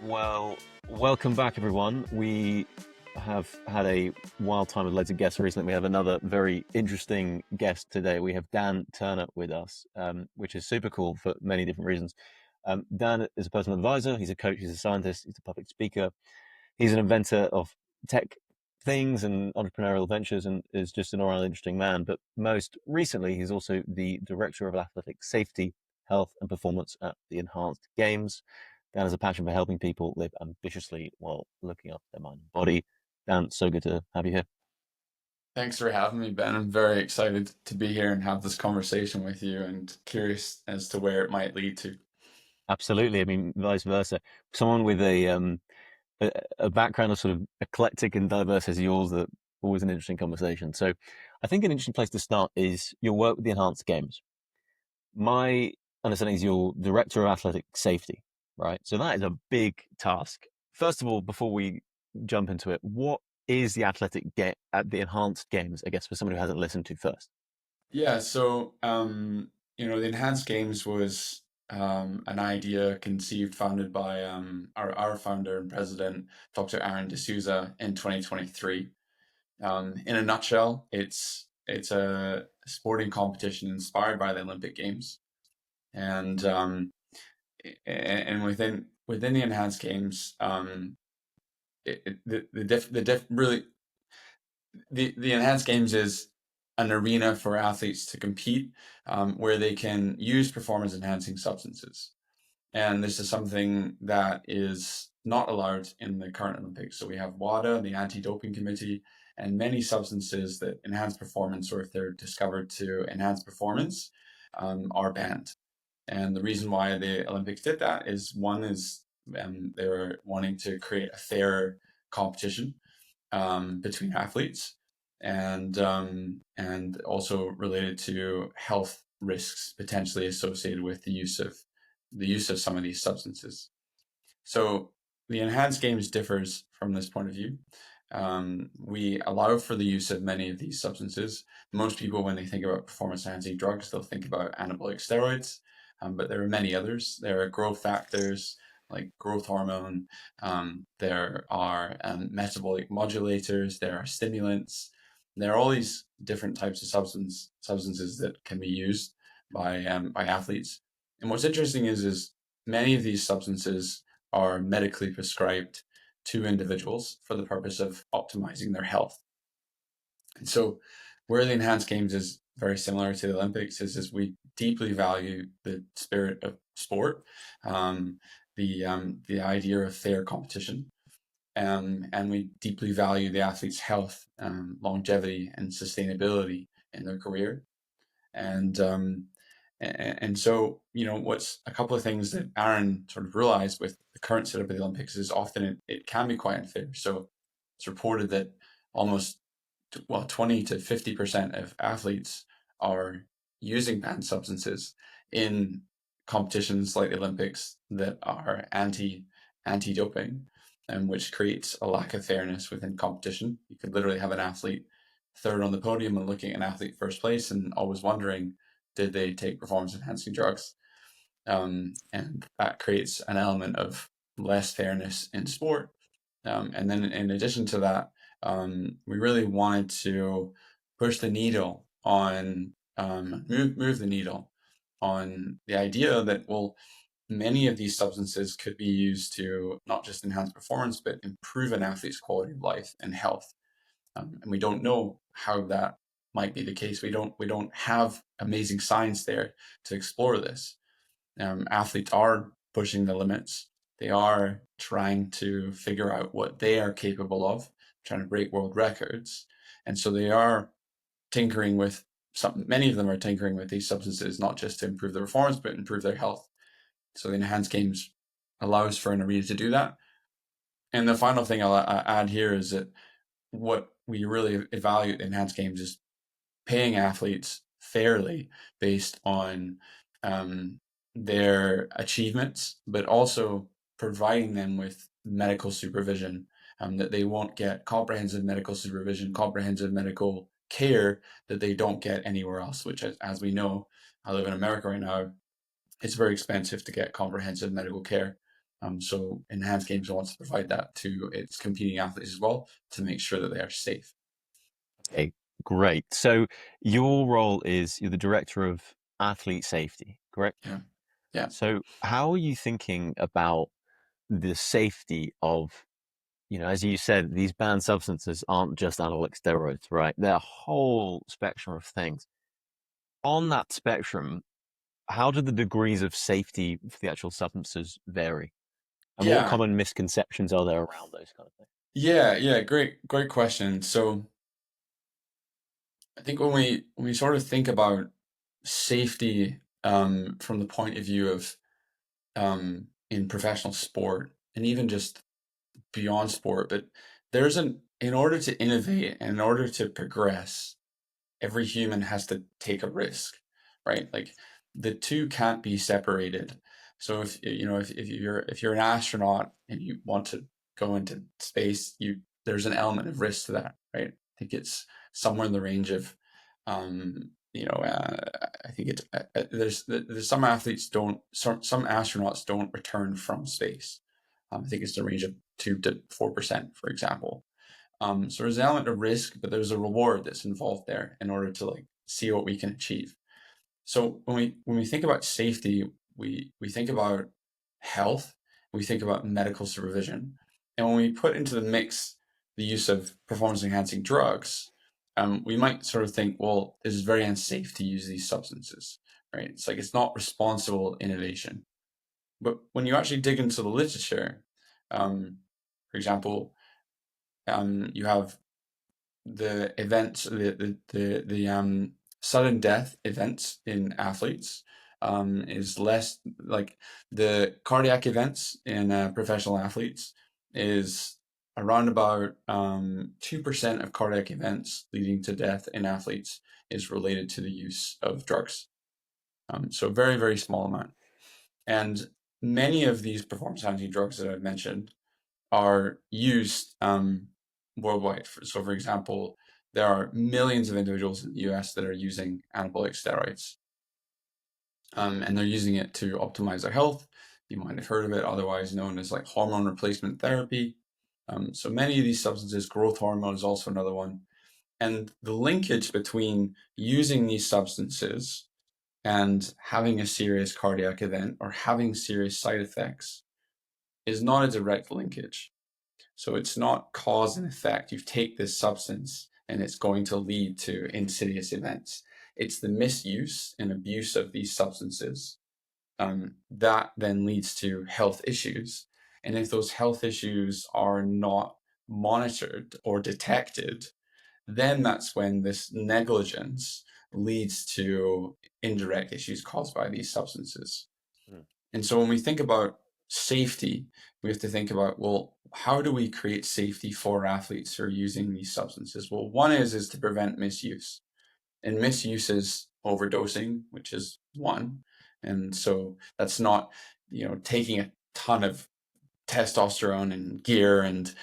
Well, welcome back, everyone. We have had a wild time with loads of guests recently. We have another very interesting guest today. We have Dan Turner with us, which is super cool for many different reasons. Dan is a personal advisor. He's a coach. He's a scientist. He's a public speaker. He's an inventor of tech things and entrepreneurial ventures and is just an all-around interesting man. But most recently, he's also the director of athletic safety, health, and performance at the Enhanced Games. Dan has a passion for helping people live ambitiously while looking after their mind and body. Dan, so good to have you here. Thanks for having me, Ben. I'm very excited to be here and have this conversation with you and curious as to where it might lead to. Absolutely. I mean, vice versa. Someone with a background of sort of eclectic and diverse as yours, that always an interesting conversation. So I think an interesting place to start is your work with the Enhanced Games. My understanding is you're director of athletic safety, right? So that is a big task. First of all, before we jump into it, what is the athletic get at the Enhanced Games? I guess for someone who hasn't listened to first. Yeah, the Enhanced Games was an idea conceived, founded by our founder and president, Dr. Aaron D'Souza, in 2023. In a nutshell, it's a sporting competition inspired by the Olympic Games, and within the Enhanced Games, the Enhanced Games is an arena for athletes to compete, where they can use performance enhancing substances. And this is something that is not allowed in the current Olympics. So we have WADA, the Anti-Doping Committee, and many substances that enhance performance, or if they're discovered to enhance performance, are banned. And the reason why the Olympics did that is, one is they were wanting to create a fair competition between athletes, and also related to health risks potentially associated with the use of some of these substances. So the Enhanced Games differs from this point of view. We allow for the use of many of these substances. Most people, when they think about performance enhancing drugs, they'll think about anabolic steroids, but there are many others. There are growth factors like growth hormone. There are metabolic modulators. There are stimulants. There are all these different types of substances that can be used by athletes. And what's interesting is many of these substances are medically prescribed to individuals for the purpose of optimizing their health. And so where the Enhanced Games is very similar to the Olympics is we deeply value the spirit of sport, the idea of fair competition, and we deeply value the athlete's health, longevity, and sustainability in their career. And so, what's a couple of things that Aaron sort of realized with the current setup of the Olympics is often it can be quite unfair. So it's reported that almost 20 to 50% of athletes are using banned substances in competitions like the Olympics that are anti-doping, and which creates a lack of fairness within competition. You could literally have an athlete third on the podium and looking at an athlete first place and always wondering, did they take performance enhancing drugs? And that creates an element of less fairness in sport. And then in addition to that, we really wanted to push the needle on, move the needle on the idea that, well, many of these substances could be used to not just enhance performance, but improve an athlete's quality of life and health. And we don't know how that might be the case. We don't have amazing science there to explore this. Athletes are pushing the limits. They are trying to figure out what they are capable of, trying to break world records. And so they are tinkering with many of them are tinkering with these substances, not just to improve their performance, but improve their health. So the Enhanced Games allows for an arena to do that. And the final thing I'll add here is that what we really evaluate in Enhanced Games is paying athletes fairly based on their achievements, but also providing them with medical supervision, that they won't get comprehensive medical supervision, comprehensive medical care that they don't get anywhere else, which, as we know, I live in America right now, it's very expensive to get comprehensive medical care. So Enhanced Games wants to provide that to its competing athletes as well to make sure that they are safe. Okay, great. So your role is you're the director of athlete safety, correct? Yeah. Yeah. So how are you thinking about the safety of, as you said, these banned substances aren't just anabolic steroids, right? They're a whole spectrum of things. On that spectrum, how do the degrees of safety for the actual substances vary? And what Yeah. common misconceptions are there around those kind of things? Yeah. Yeah. Great question. So I think when we sort of think about safety from the point of view of in professional sport and even just beyond sport, but in order to innovate and in order to progress, every human has to take a risk, right? Like the two can't be separated. So if you're an astronaut and you want to go into space, there's an element of risk to that, right? I think it's somewhere in the range of, I think it's there's some athletes don't some astronauts don't return from space. I think it's the range of 2 to 4%, for example. So there's an element of risk, but there's a reward that's involved there in order to like see what we can achieve. So when we think about safety, we think about health, we think about medical supervision, and when we put into the mix the use of performance enhancing drugs, we might sort of think, well, this is very unsafe to use these substances, right? It's like it's not responsible innovation. But when you actually dig into the literature, for example, you have the events, the sudden death events in athletes is less like the cardiac events in professional athletes is around about 2% of cardiac events leading to death in athletes is related to the use of drugs. So very, very small amount. And many of these performance enhancing drugs that I've mentioned are used worldwide. So, for example, there are millions of individuals in the US that are using anabolic steroids, and they're using it to optimize their health. You might have heard of it, otherwise known as like hormone replacement therapy. So many of these substances, growth hormone is also another one. And the linkage between using these substances and having a serious cardiac event or having serious side effects is not a direct linkage. So it's not cause and effect. You take this substance and it's going to lead to insidious events. It's the misuse and abuse of these substances that then leads to health issues. And if those health issues are not monitored or detected, then that's when this negligence leads to indirect issues caused by these substances. Mm. And so when we think about safety, we have to think about, well, how do we create safety for athletes who are using these substances? Well, one is to prevent misuse. And misuse is overdosing, which is one. And so that's not, taking a ton of testosterone and gear and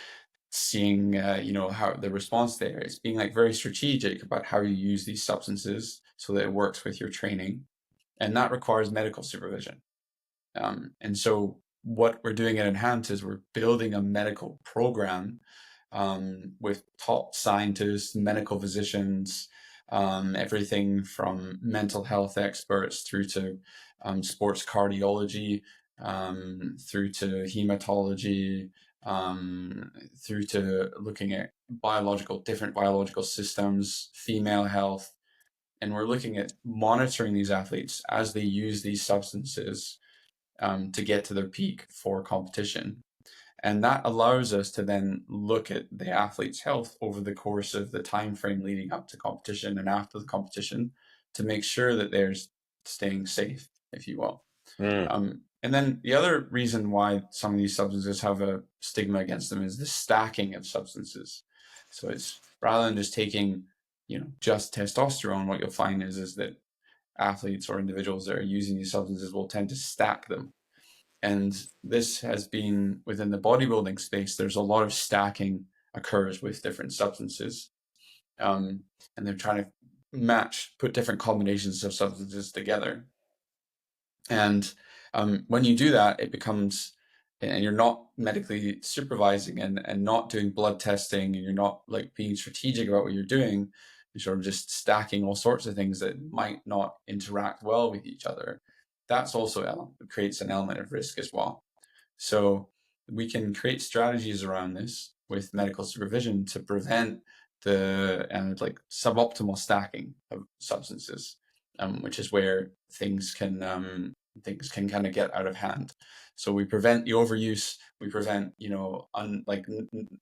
seeing, how the response there. It's being like very strategic about how you use these substances so that it works with your training. And that requires medical supervision. And so what we're doing at Enhance is we're building a medical program with top scientists, medical physicians, everything from mental health experts through to sports cardiology, through to hematology, through to looking at different biological systems, female health. And we're looking at monitoring these athletes as they use these substances to get to their peak for competition. And that allows us to then look at the athlete's health over the course of the time frame leading up to competition and after the competition to make sure that they're staying safe, if you will. Mm. And then the other reason why some of these substances have a stigma against them is the stacking of substances. So it's rather than just taking, just testosterone, what you'll find is that athletes or individuals that are using these substances will tend to stack them. And this has been within the bodybuilding space, there's a lot of stacking occurs with different substances. And they're trying to put different combinations of substances together. And when you do that, it becomes and you're not medically supervising and not doing blood testing, and you're not like being strategic about what you're doing, you're sort of just stacking all sorts of things that might not interact well with each other. That's also creates an element of risk as well. So we can create strategies around this with medical supervision to prevent the like suboptimal stacking of substances, which is where things can kind of get out of hand. So we prevent the overuse, we prevent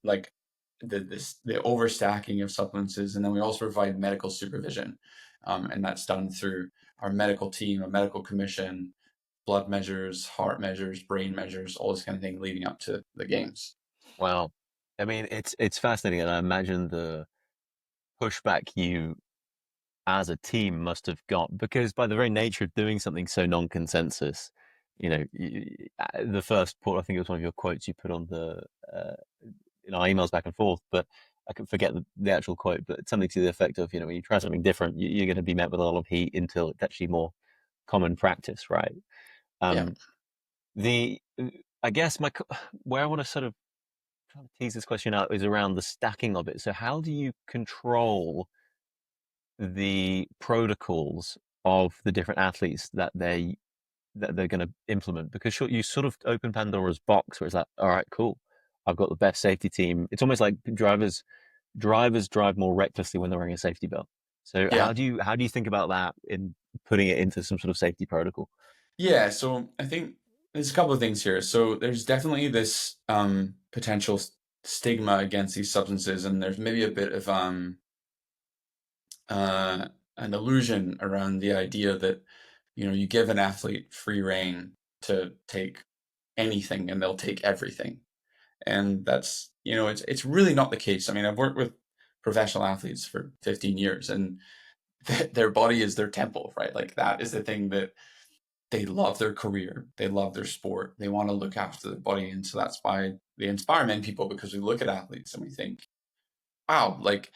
like the overstacking of substances, and then we also provide medical supervision, and that's done through our medical team, a medical commission, blood measures, heart measures, brain measures, all this kind of thing leading up to the games. Wow. I mean, it's fascinating, and I imagine the pushback you as a team must have got because by the very nature of doing something so non-consensus, the first port, I think it was one of your quotes you put on the in our emails back and forth, but I can forget the actual quote, but something to the effect of, when you try something different, you're going to be met with a lot of heat until it's actually more common practice, right? Yeah. Um, the I guess where I want to sort of try to tease this question out is around the stacking of it. So how do you control the protocols of the different athletes that they're going to implement? Because you sort of open Pandora's box where it's like, all right, cool, I've got the best safety team. It's almost like drivers drive more recklessly when they're wearing a safety belt. So Yeah. how do you think about that in putting it into some sort of safety protocol? Yeah. So I think there's a couple of things here. So there's definitely this potential stigma against these substances, and there's maybe a bit of uh, an illusion around the idea that you give an athlete free reign to take anything and they'll take everything, and that's it's really not the case. I mean, I've worked with professional athletes for 15 years, and their body is their temple, right? Like that is the thing that they love their career, they love their sport, they want to look after their body, and so that's why they inspire many people, because we look at athletes and we think, wow, like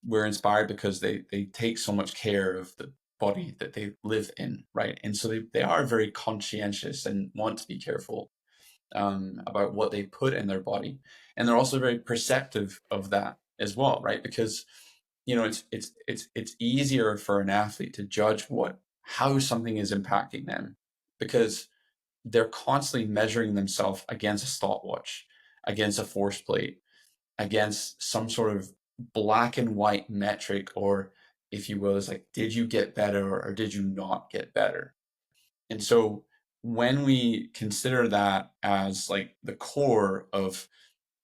we're inspired because they take so much care of the body that they live in, right? And so they are very conscientious and want to be careful about what they put in their body, and they're also very perceptive of that as well, right? Because it's easier for an athlete to judge how something is impacting them, because they're constantly measuring themselves against a stopwatch, against a force plate, against some sort of black and white metric, or if you will, is like, did you get better or did you not get better? And so when we consider that as like the core of,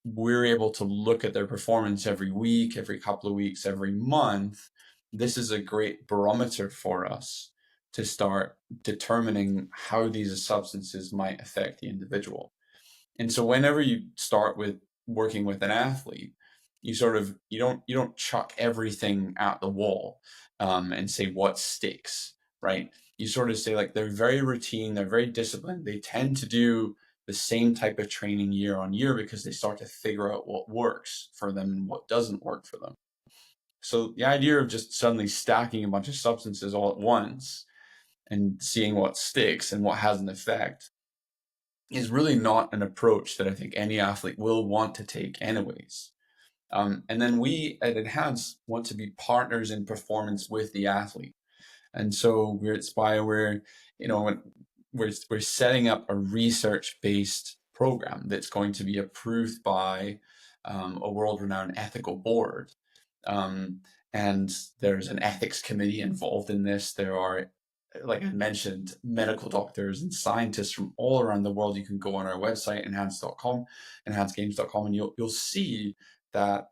we're able to look at their performance every week, every couple of weeks, every month, this is a great barometer for us to start determining how these substances might affect the individual. And so whenever you start with working with an athlete, you don't chuck everything at the wall, and say what sticks, right? You sort of say, like, they're very routine, they're very disciplined, they tend to do the same type of training year on year because they start to figure out what works for them and what doesn't work for them. So the idea of just suddenly stacking a bunch of substances all at once and seeing what sticks and what has an effect is really not an approach that I think any athlete will want to take anyways. And then we at Enhance want to be partners in performance with the athlete. And so we're at Spire, we're setting up a research-based program that's going to be approved by a world-renowned ethical board. Um, and there's an ethics committee involved in this. There are, like I mentioned, medical doctors and scientists from all around the world. You can go on our website, enhancegames.com, and you'll see that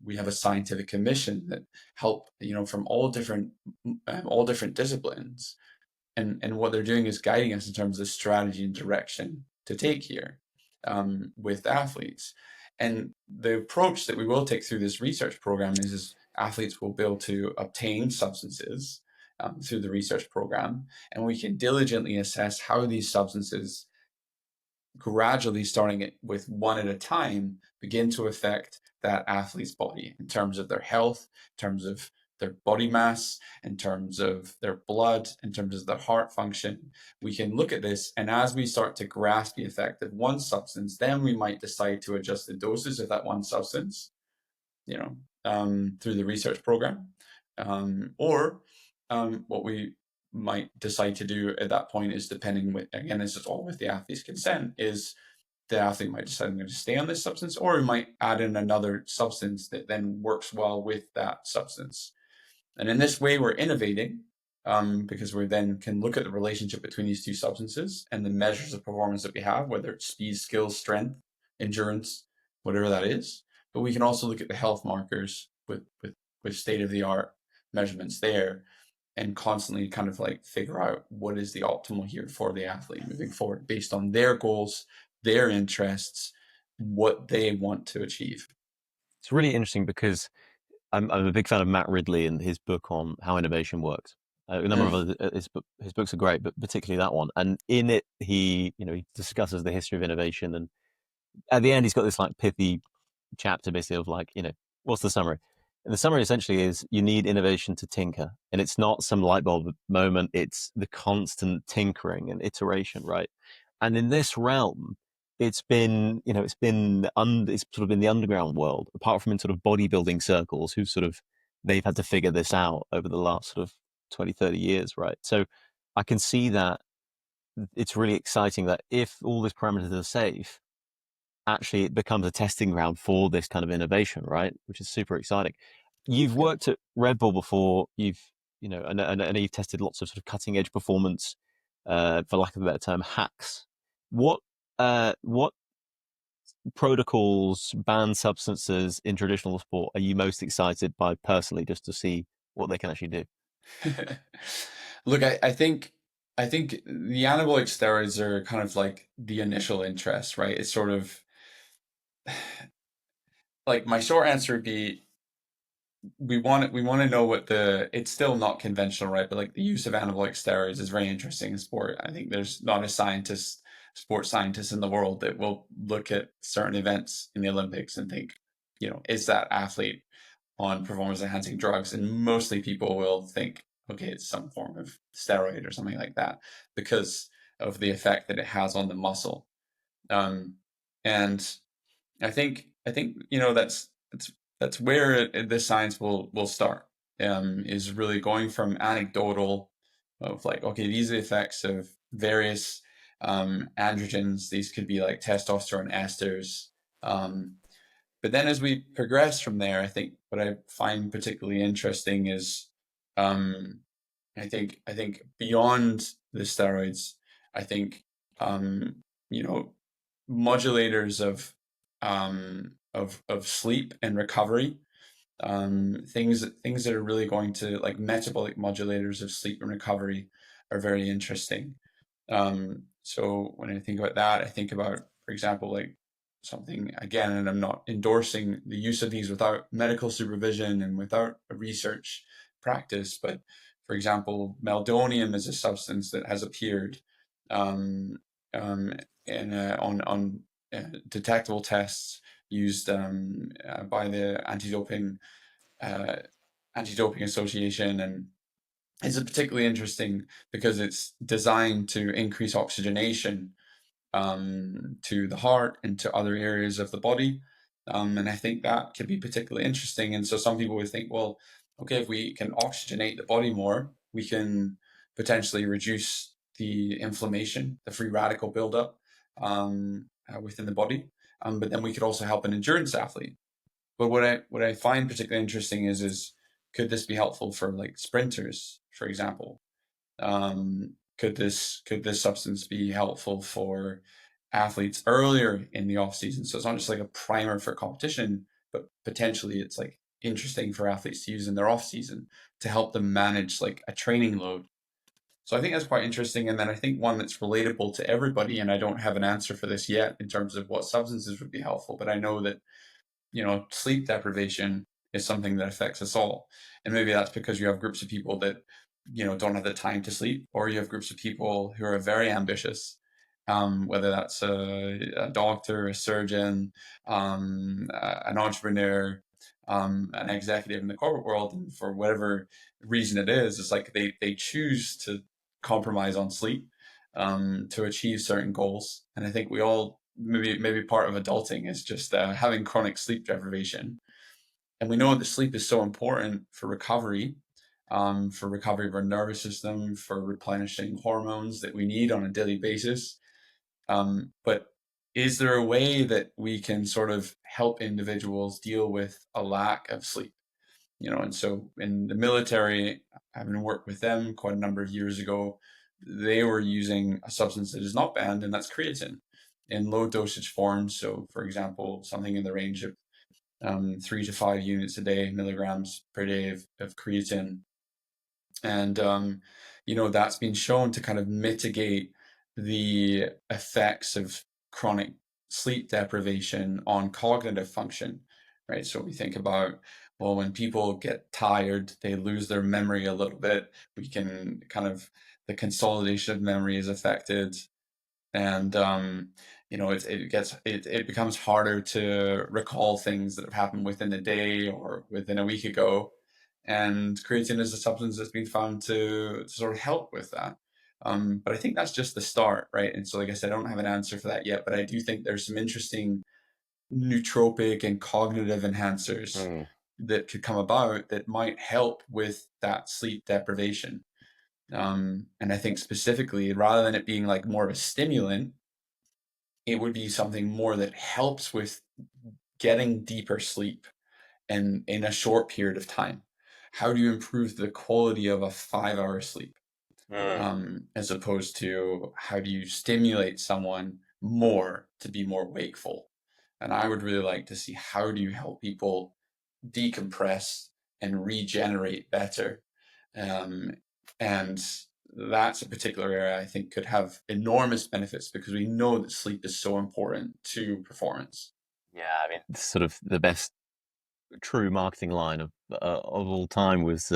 we have a scientific commission that help, from all different disciplines, and what they're doing is guiding us in terms of strategy and direction to take here, with athletes. And the approach that we will take through this research program is athletes will be able to obtain substances through the research program, and we can diligently assess how these substances, gradually starting it with one at a time, begin to affect that athlete's body in terms of their health, in terms of their body mass, in terms of their blood, in terms of their heart function. We can look at this, and as we start to grasp the effect of one substance, then we might decide to adjust the doses of that one substance, through the research program. Or what we might decide to do at that point is, depending with, again, this is all with the athlete's consent, is the athlete might decide I'm going to stay on this substance, or we might add in another substance that then works well with that substance. And in this way, we're innovating, because we then can look at the relationship between these two substances and the measures of performance that we have, whether it's speed, skill, strength, endurance, whatever that is. But we can also look at the health markers with state-of-the-art measurements there, and constantly kind of like figure out what is the optimal here for the athlete moving forward based on their goals, their interests, what they want to achieve. It's really interesting because I'm a big fan of Matt Ridley and his book on how innovation works. A number of other, his books are great, but particularly that one. And in it, he discusses the history of innovation, and at the end, he's got this like pithy chapter basically of like, what's the summary? And the summary essentially is you need innovation to tinker. And it's not some light bulb moment, it's the constant tinkering and iteration, right? And in this realm, it's been, it's sort of in the underground world, apart from in sort of bodybuilding circles they've had to figure this out over the last sort of 20, 30 years, right? So I can see that it's really exciting that if all these parameters are safe, actually it becomes a testing ground for this kind of innovation, right? Which is super exciting. You've worked at Red Bull before. I know you've tested lots of sort of cutting edge performance, for lack of a better term, hacks. What protocols, banned substances in traditional sport are you most excited by personally, just to see what they can actually do? Look, I think the anabolic steroids are kind of like the initial interest, right? It's sort of like, my short answer would be, we want to know what it's still not conventional, right? But like, the use of anabolic steroids is very interesting in sport. I think there's not a sports scientist in the world that will look at certain events in the Olympics and think, is that athlete on performance enhancing drugs? And mostly people will think, okay, it's some form of steroid or something like that, because of the effect that it has on the muscle. And I think that's where this science will start. Is really going from anecdotal of like, okay, these are the effects of various androgens. These could be like testosterone esters. But then as we progress from there, I think what I find particularly interesting is, I think beyond the steroids, I think you know modulators of sleep and recovery, things that are really going to, like, metabolic modulators of sleep and recovery are very interesting. So when I think about that, I think about, for example, like something again, and I'm not endorsing the use of these without medical supervision and without a research practice, but for example, meldonium is a substance that has appeared um, in detectable tests used by the uh, anti-doping association, and it's particularly interesting because it's designed to increase oxygenation to the heart and to other areas of the body. And I think that could be particularly interesting. And so some people would think, well, okay, if we can oxygenate the body more, we can potentially reduce the inflammation, the free radical buildup within the body. But then we could also help an endurance athlete. But what I find particularly interesting is could this be helpful for like sprinters, for example? Could this substance be helpful for athletes earlier in the off season? So it's not just like a primer for competition, but potentially it's like interesting for athletes to use in their off season to help them manage like a training load. So I think that's quite interesting. And then I think one that's relatable to everybody, and I don't have an answer for this yet in terms of what substances would be helpful, but I know that sleep deprivation is something that affects us all. And maybe that's because you have groups of people that, don't have the time to sleep, or you have groups of people who are very ambitious, whether that's a doctor, a surgeon, an entrepreneur, an executive in the corporate world, and for whatever reason it is, it's like they choose to compromise on sleep to achieve certain goals. And I think we all, maybe part of adulting is just having chronic sleep deprivation. And we know that sleep is so important for recovery of our nervous system, for replenishing hormones that we need on a daily basis. But is there a way that we can sort of help individuals deal with a lack of sleep? And so in the military, having worked with them quite a number of years ago, they were using a substance that is not banned, and that's creatine in low dosage forms. So, for example, something in the range of 3 to 5 units a day, milligrams per day of creatine. And, that's been shown to kind of mitigate the effects of chronic sleep deprivation on cognitive function, right? So we think about, well, when people get tired, they lose their memory a little bit. We can kind of, the consolidation of memory is affected. And it becomes harder to recall things that have happened within a day or within a week ago. And creatine is a substance that's been found to sort of help with that. But I think that's just the start, right? And so, like I said, I don't have an answer for that yet, but I do think there's some interesting nootropic and cognitive enhancers Mm. that could come about that might help with that sleep deprivation. And I think specifically, rather than it being like more of a stimulant, it would be something more that helps with getting deeper sleep and in a short period of time. How do you improve the quality of a 5 hour sleep? Mm. As opposed to how do you stimulate someone more to be more wakeful? And I would really like to see, how do you help people decompress and regenerate better? Um, and that's a particular area I think could have enormous benefits, because we know that sleep is so important to performance. Yeah, I mean, sort of the best true marketing line of all time was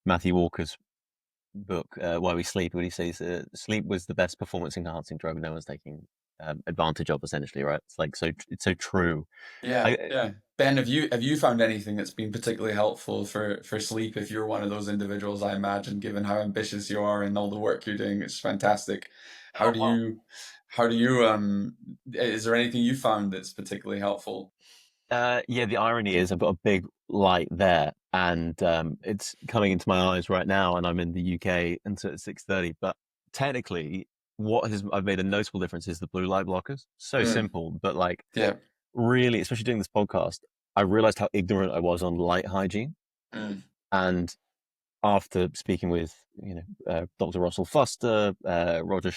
Matthew Walker's book, Why We Sleep. What he says, sleep was the best performance enhancing drug no one's taking advantage of, essentially, right? It's like it's so true. Yeah, I yeah. Ben, have you found anything that's been particularly helpful for sleep? If you're one of those individuals, I imagine, given how ambitious you are and all the work you're doing, it's fantastic. How Oh, do well. you, how do you, is there anything you found that's particularly helpful? Yeah, the irony is I've got a big light there, and it's coming into my eyes right now, and I'm in the UK until it's 6:30. But technically, what has I've made a notable difference is the blue light blockers. So Mm, simple, but like yeah. really, especially doing this podcast, I realized how ignorant I was on light hygiene. Mm, And after speaking with Dr. Russell Foster, Roger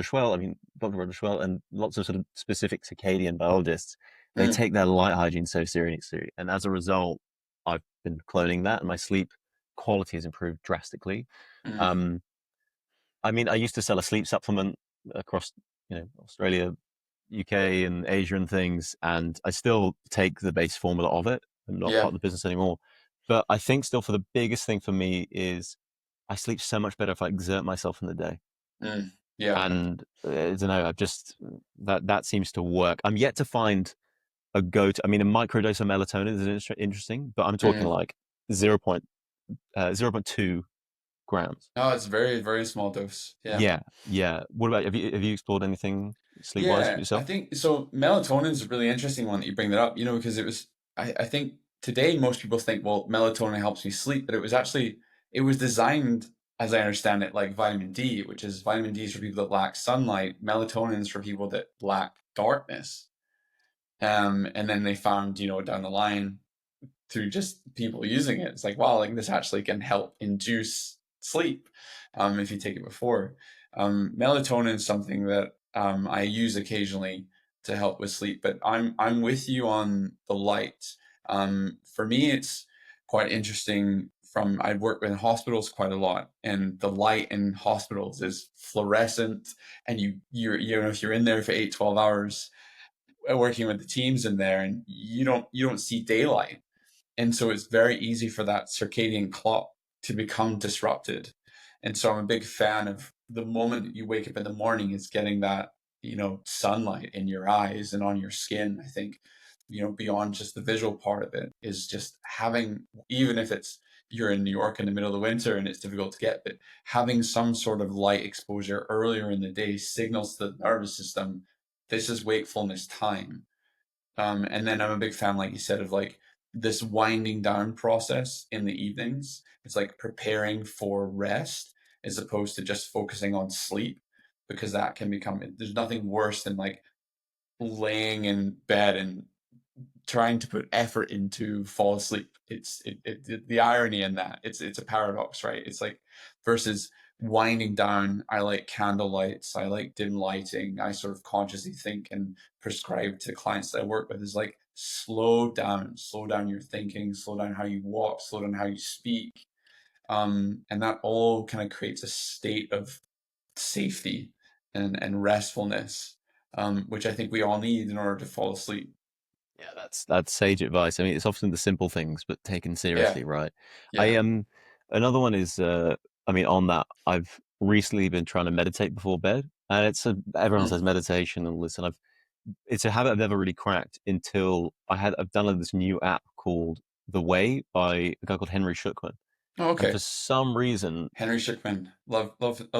Schwell, Dr. Roger Schwell, and lots of sort of specific circadian biologists, they mm, take their light hygiene so seriously, and as a result, I've been cloning that, and my sleep quality has improved drastically. mm. Um, I used to sell a sleep supplement across Australia, UK, and Asia and things, and I still take the base formula of it. I'm not part Yeah. of the business anymore, but I think still for the biggest thing for me is I sleep so much better if I exert myself in the day. Mm, yeah. And I don't know, I've just that seems to work. I'm yet to find a go-to. A microdose of melatonin is interesting, but I'm talking Mm. like 0. 0.2 grams. No, it's very, very small dose. Yeah. Yeah, yeah. What about have you explored anything sleep-wise for Yeah, I yourself? think so. Melatonin is a really interesting one that you bring that up, because I think today most people think, well, melatonin helps me sleep, but it was designed, as I understand it, like vitamin D, which is vitamin D is for people that lack sunlight, melatonin is for people that lack darkness. And then they found, down the line, through just people using it, it's like, wow, like this actually can help induce sleep, if you take it before. Melatonin is something that I use occasionally to help with sleep, but I'm with you on the light. For me, it's quite interesting. I work in hospitals quite a lot, and the light in hospitals is fluorescent, and if you're in there for 8, 12 hours working with the teams in there, and you don't see daylight, and so it's very easy for that circadian clock to become disrupted. And so I'm a big fan of the moment that you wake up in the morning is getting that, sunlight in your eyes and on your skin, I think. beyond just the visual part of it, is just having, even if it's you're in New York in the middle of the winter and it's difficult to get, but having some sort of light exposure earlier in the day signals to the nervous system, this is wakefulness time. And then I'm a big fan, like you said, of like this winding down process in the evenings. It's like preparing for rest as opposed to just focusing on sleep, because that can become, there's nothing worse than like laying in bed and trying to put effort into fall asleep. The irony in that, it's a paradox, right? It's like, versus winding down, I like candle lights, I like dim lighting. I sort of consciously think and prescribe to clients that I work with, is like, slow down your thinking, slow down how you walk, slow down how you speak. And that all kind of creates a state of safety and restfulness, which I think we all need in order to fall asleep. Yeah, that's sage advice. I mean, it's often the simple things, but taken Yeah, seriously, right? I yeah. Another one is, I mean, on that, I've recently been trying to meditate before bed, and everyone says Mm. meditation and all this, and it's a habit I've never really cracked until I've downloaded this new app called The Way by a guy called Henry Shukman, Oh, and for okay. some reason, Henry Shukman, love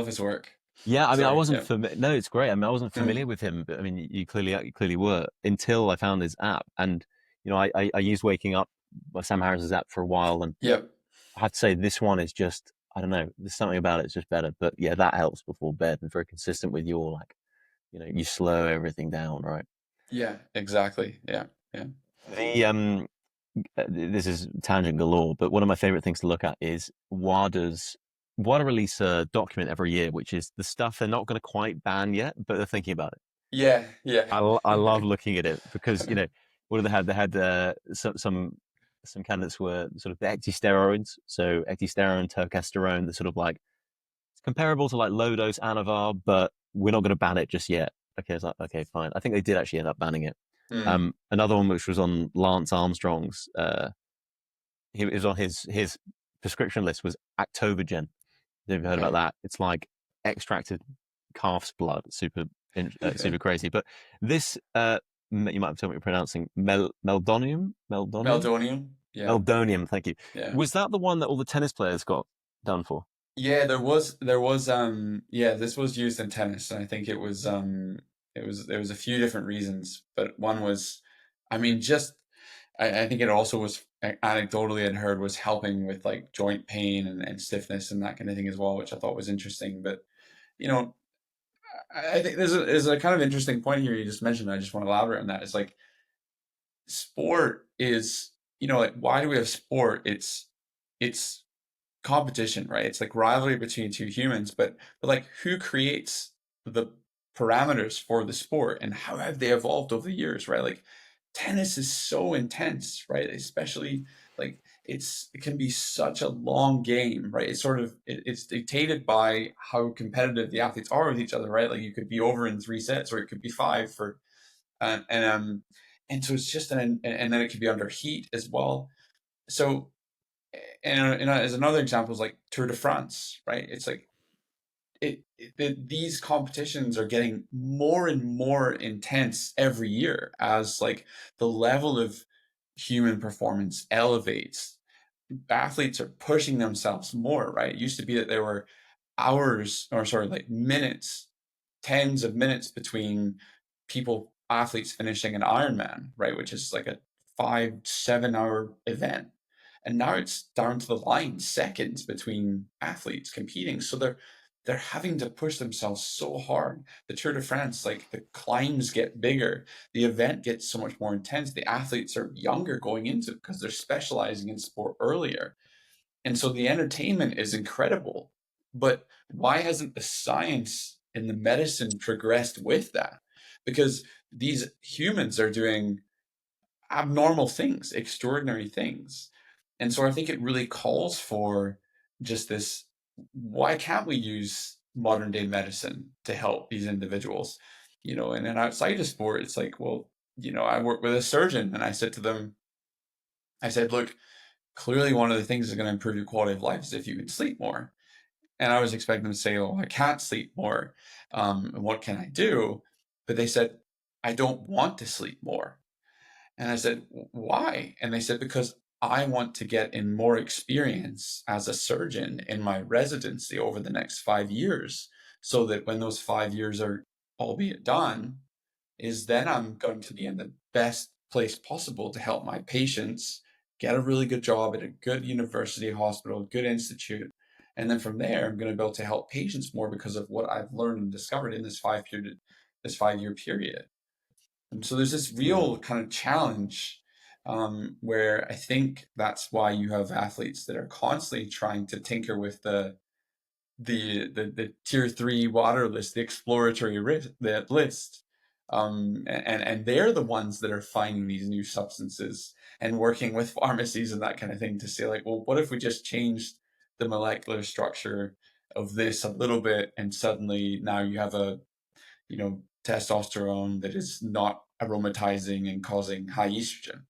his work. yeah, I mean, I Sorry, wasn't yeah. familiar. No, it's great. I mean, I wasn't familiar Mm. with him, but I mean, you clearly were until I found his app. And I used Waking Up by Sam Harris's app for a while, and Yep. I have to say this one is just, I don't know. There's something about it that's just better. But yeah, that helps before bed and very consistent with your, like, you slow everything down, right? Yeah, exactly. Yeah, yeah. The This is tangent galore, but one of my favorite things to look at is WADA release a document every year, which is the stuff they're not going to quite ban yet, but they're thinking about it. Yeah, yeah. I love looking at it because what do they had? They had some candidates were sort of the ecdysteroids, so ecdysterone, terkesterone, the sort of like it's comparable to like low dose Anavar, but we're not going to ban it just yet. Okay, it's like okay, fine. I think they did actually end up banning it. Mm, Another one which was on Lance Armstrong's, he was on his prescription list was Actovigen. Have you heard about okay. that? It's like extracted calf's blood, super crazy. But this, you might have told me you're pronouncing Meldonium? Yeah, meldonium. Thank you. yeah. Was that the one that all the tennis players got done for? Yeah, there was this was used in tennis, and I think there was a few different reasons, but one was, I mean, just I think it also was, anecdotally I'd heard, was helping with like joint pain and stiffness and that kind of thing as well, which I thought was interesting. But you know, I think there's a kind of interesting point here you just mentioned. I just want to elaborate on that. It's like, sport is, like, why do we have sport? It's competition, right? It's like rivalry between two humans, but like, who creates the parameters for the sport, and how have they evolved over the years, right? Like, tennis is so intense, right? Especially like, it can be such a long game, right? It's dictated by how competitive the athletes are with each other, right? Like, you could be over in 3 sets, or it could be five for uh, and um and so it's just and then it could be under heat as well. So, and as another example is like Tour de France, right? It's like, these competitions are getting more and more intense every year as like the level of human performance elevates. Athletes are pushing themselves more, right? It used to be that there were hours, or sorry, like minutes, tens of minutes between athletes finishing an Ironman, right, which is like a 5-7 hour event. And now it's down to the line, seconds between athletes competing. So they're having to push themselves so hard. The Tour de France, like, the climbs get bigger, the event gets so much more intense. The athletes are younger going into it because they're specializing in sport earlier. And so the entertainment is incredible. But why hasn't the science and the medicine progressed with that? Because these humans are doing abnormal things, extraordinary things. And so I think it really calls for just this, why can't we use modern day medicine to help these individuals? And then outside of sport, it's like, well, I work with a surgeon, and I said, look, clearly one of the things that's going to improve your quality of life is if you can sleep more. And I was expecting them to say, oh, I can't sleep more. And what can I do? But they said, I don't want to sleep more. And I said, why? And they said, because I want to get in more experience as a surgeon in my residency over the next 5 years, so that when those 5 years are albeit done, is then I'm going to be in the best place possible to help my patients get a really good job at a good university, hospital, good institute. And then from there, I'm going to be able to help patients more because of what I've learned and discovered in this 5 year period. And so there's this Mm. real kind of challenge, where I think that's why you have athletes that are constantly trying to tinker with the tier three water list, the exploratory that list, and they're the ones that are finding these new substances and working with pharmacies and that kind of thing to say like, well, what if we just changed the molecular structure of this a little bit, and suddenly now you have a testosterone that is not aromatizing and causing high estrogen.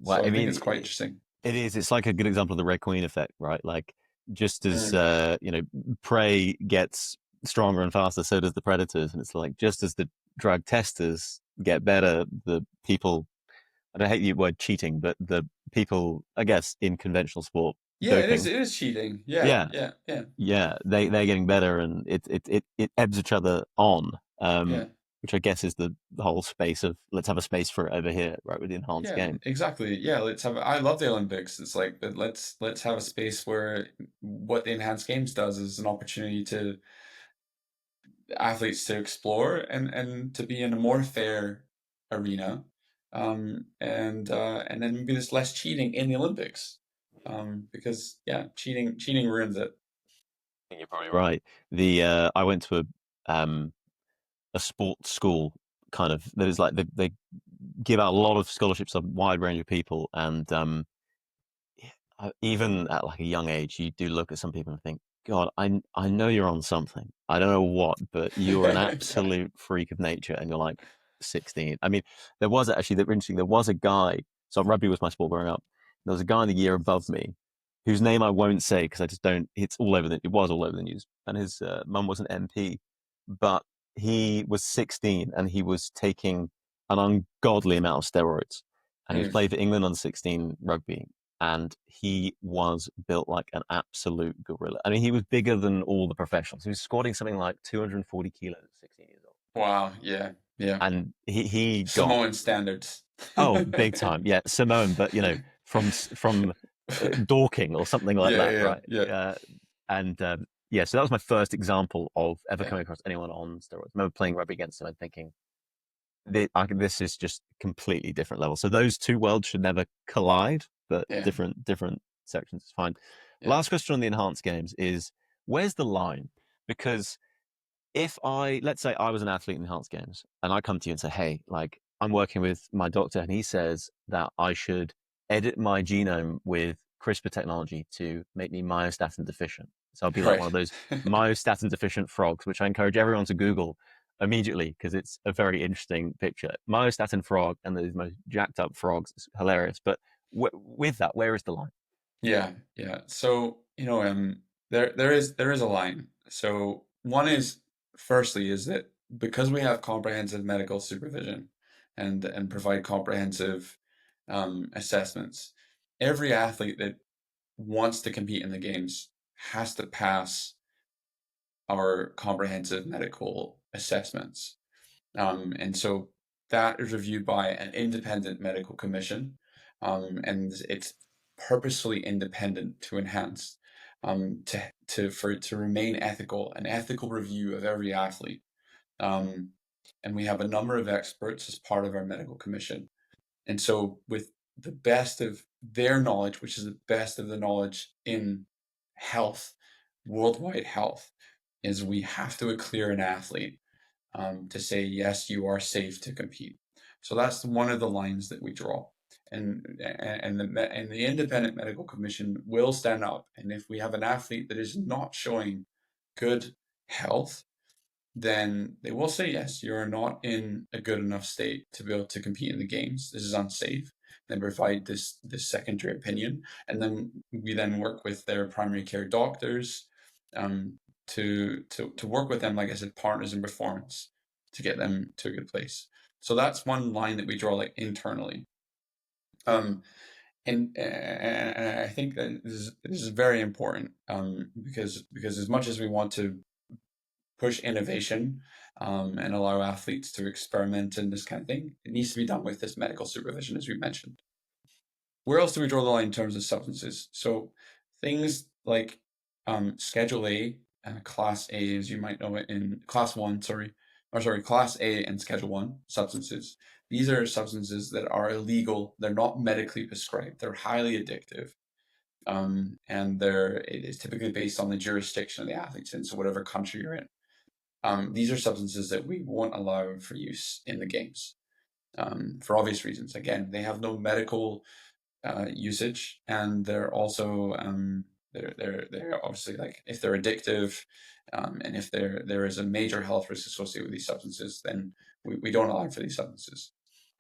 Well, So I I think mean, it's quite interesting. it is. It's like a good example of the Red Queen effect, right? Like, just as Mm. prey gets stronger and faster, so does the predators, and it's like just as the drug testers get better, the people. I don't hate the word cheating, but the people, I guess, in conventional sport, Yeah, it is. doping, It is cheating. Yeah, yeah, yeah, yeah, yeah, they're getting better, and it ebbs each other on, yeah. which I guess is the whole space of let's have a space for it over here, right, with the enhanced Yeah, games. exactly. Yeah, let's have. I love the Olympics. It's like, but let's have a space where what the enhanced games does is an opportunity to athletes to explore and to be in a more fair arena, and then maybe there's less cheating in the Olympics, because yeah, cheating ruins it. I think you're probably right. The I went to a sports school kind of. There's like they give out a lot of scholarships to a wide range of people, and even at like a young age, you do look at some people and think, God, I know you're on something. I don't know what, but you're an Yeah. absolute freak of nature, and you're like 16. I mean, there was actually that interesting. There was a guy. So rugby was my sport growing up. There was a guy in the year above me, whose name I won't say because I just don't. It's all over the. It was all over the news, and his mum was an MP, but he was 16 and he was taking an ungodly amount of steroids, and he was Mm. playing for England under 16 rugby, and he was built like an absolute gorilla. I mean, he was bigger than all the professionals. He was squatting something like 240 kilos at 16 years old. Wow. Yeah. Yeah. And he got, Samoan standards. oh, big time. Yeah, Samoan, but from Dorking or something like Yeah. that, Yeah. right? Yeah. And yeah, so that was my first example of ever Yeah. coming across anyone on steroids. I remember playing rugby against him and thinking, this is just completely different level. So those two worlds should never collide, but Yeah. different sections is fine. Yeah. Last question on the enhanced games is where's the line? Because if let's say I was an athlete in enhanced games and I come to you and say, hey, like I'm working with my doctor and he says that I should edit my genome with CRISPR technology to make me myostatin deficient. So I'll be like one Right. of those myostatin deficient frogs, which I encourage everyone to Google immediately because it's a very interesting picture. Myostatin frog and these most jacked up frogs. It's hilarious. But with that, where is the line? Yeah, yeah. So, there is a line. So one is, firstly, is that because we have comprehensive medical supervision and provide comprehensive assessments, every athlete that wants to compete in the games has to pass our comprehensive medical assessments. And so that is reviewed by an independent medical commission, and it's purposefully independent to enhance, for it to remain ethical, an ethical review of every athlete. Um, and we have a number of experts as part of our medical commission. And so, with the best of their knowledge, which is the best of the knowledge in health, worldwide health, is we have to clear an athlete, to say, yes, you are safe to compete. So that's one of the lines that we draw. And the independent medical commission will stand up. And if we have an athlete that is not showing good health, then they will say, yes, you're not in a good enough state to be able to compete in the games. This is unsafe. They provide this secondary opinion, and then we then work with their primary care doctors, to work with them, like I said, partners in performance, to get them to a good place. So that's one line that we draw like internally. Um, and I think that this is very important, because as much as we want to push innovation, and allow athletes to experiment and this kind of thing, it needs to be done with this medical supervision, as we mentioned. Where else do we draw the line in terms of substances? So things like Schedule A, Class A, as you might know it, in Class 1, Class A and Schedule 1 substances. These are substances that are illegal. They're not medically prescribed. They're highly addictive. And it is typically based on the jurisdiction of the athletes in, so whatever country you're in. These are substances that we won't allow for use in the games, for obvious reasons. Again, they have no medical usage, and they're also they're obviously, like, if they're addictive, and if there is a major health risk associated with these substances, then we don't allow for these substances.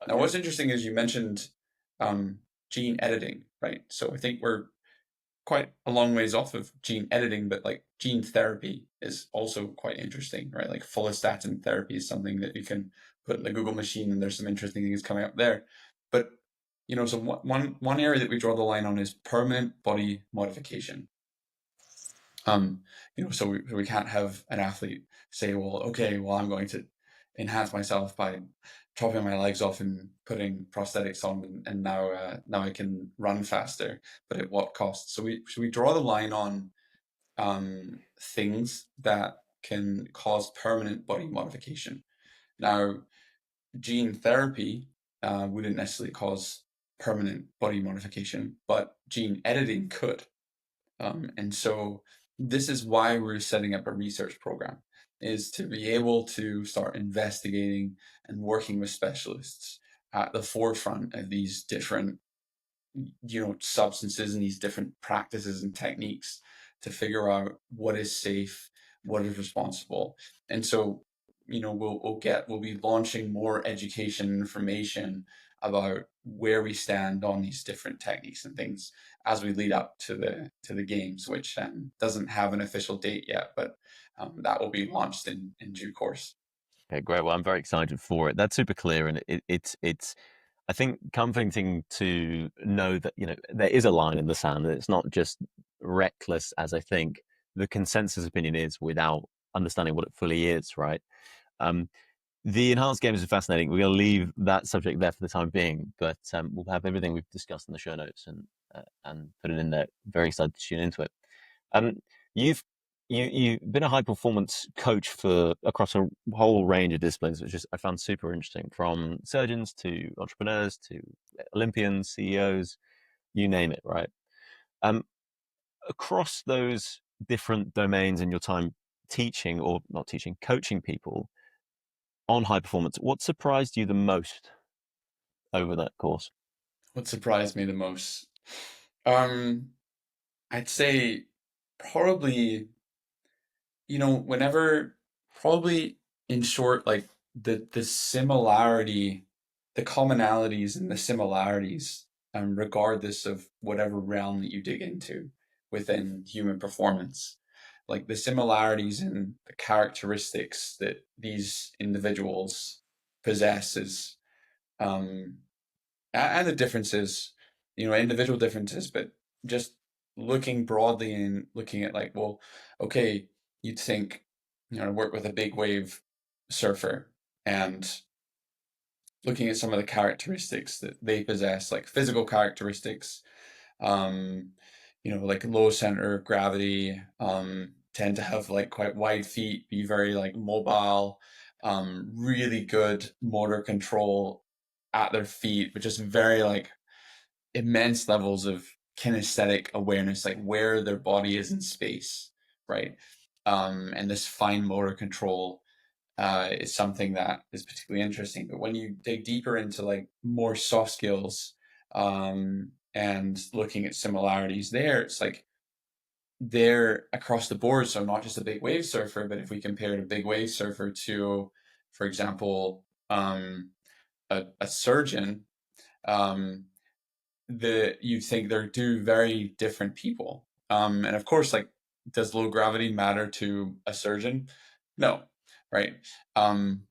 Now, what's interesting is you mentioned gene editing, right? So I think we're quite a long ways off of gene editing, but like gene therapy is also quite interesting, right? Like follistatin therapy is something that you can put in the Google machine, and there's some interesting things coming up there. But so one area that we draw the line on is permanent body modification. So we can't have an athlete say, well, okay, well, I'm going to enhance myself by chopping my legs off and putting prosthetics on, and now I can run faster, but at what cost? So we draw the line on things that can cause permanent body modification. Now, gene therapy wouldn't necessarily cause permanent body modification, but gene editing could. And so this is why we're setting up a research program, is to be able to start investigating and working with specialists at the forefront of these different substances and these different practices and techniques to figure out what is safe, what is responsible. And so we'll be launching more education and information about where we stand on these different techniques and things as we lead up to the games, which doesn't have an official date yet, but that will be launched in due course. Okay, great. Well, I'm very excited for it. That's super clear, and it's I think comforting to know that there is a line in the sand. That it's not just reckless, as I think the consensus opinion is, without understanding what it fully is. Right. Um, the enhanced games is fascinating. We're going to leave that subject there for the time being, but we'll have everything we've discussed in the show notes and put it in there. Very excited to tune into it. Um, you've you've been a high performance coach for across a whole range of disciplines, which is I found super interesting, from surgeons to entrepreneurs to Olympians, CEOs, you name it, right? Um, Across those different domains in your time teaching, or not teaching, coaching people on high performance, what surprised you the most over that course? What surprised me the most? Um, I'd say probably, whenever, probably, in short, like the similarity, the commonalities and the similarities, regardless of whatever realm that you dig into within human performance, like the similarities and the characteristics that these individuals possess is, um, and the differences, individual differences, but just looking broadly and looking at, like, well, okay, you'd think, I work with a big wave surfer, and looking at some of the characteristics that they possess, like physical characteristics, um, like low center of gravity, tend to have like quite wide feet, be very like mobile, really good motor control at their feet, but just very like immense levels of kinesthetic awareness, like where their body is in space, right? And this fine motor control is something that is particularly interesting. But when you dig deeper into like more soft skills, and looking at similarities there, it's like they're across the board. So not just a big wave surfer, but if we compared a big wave surfer to, for example, a surgeon, um, you think they're two very different people. And of course, like, does low gravity matter to a surgeon? No. right?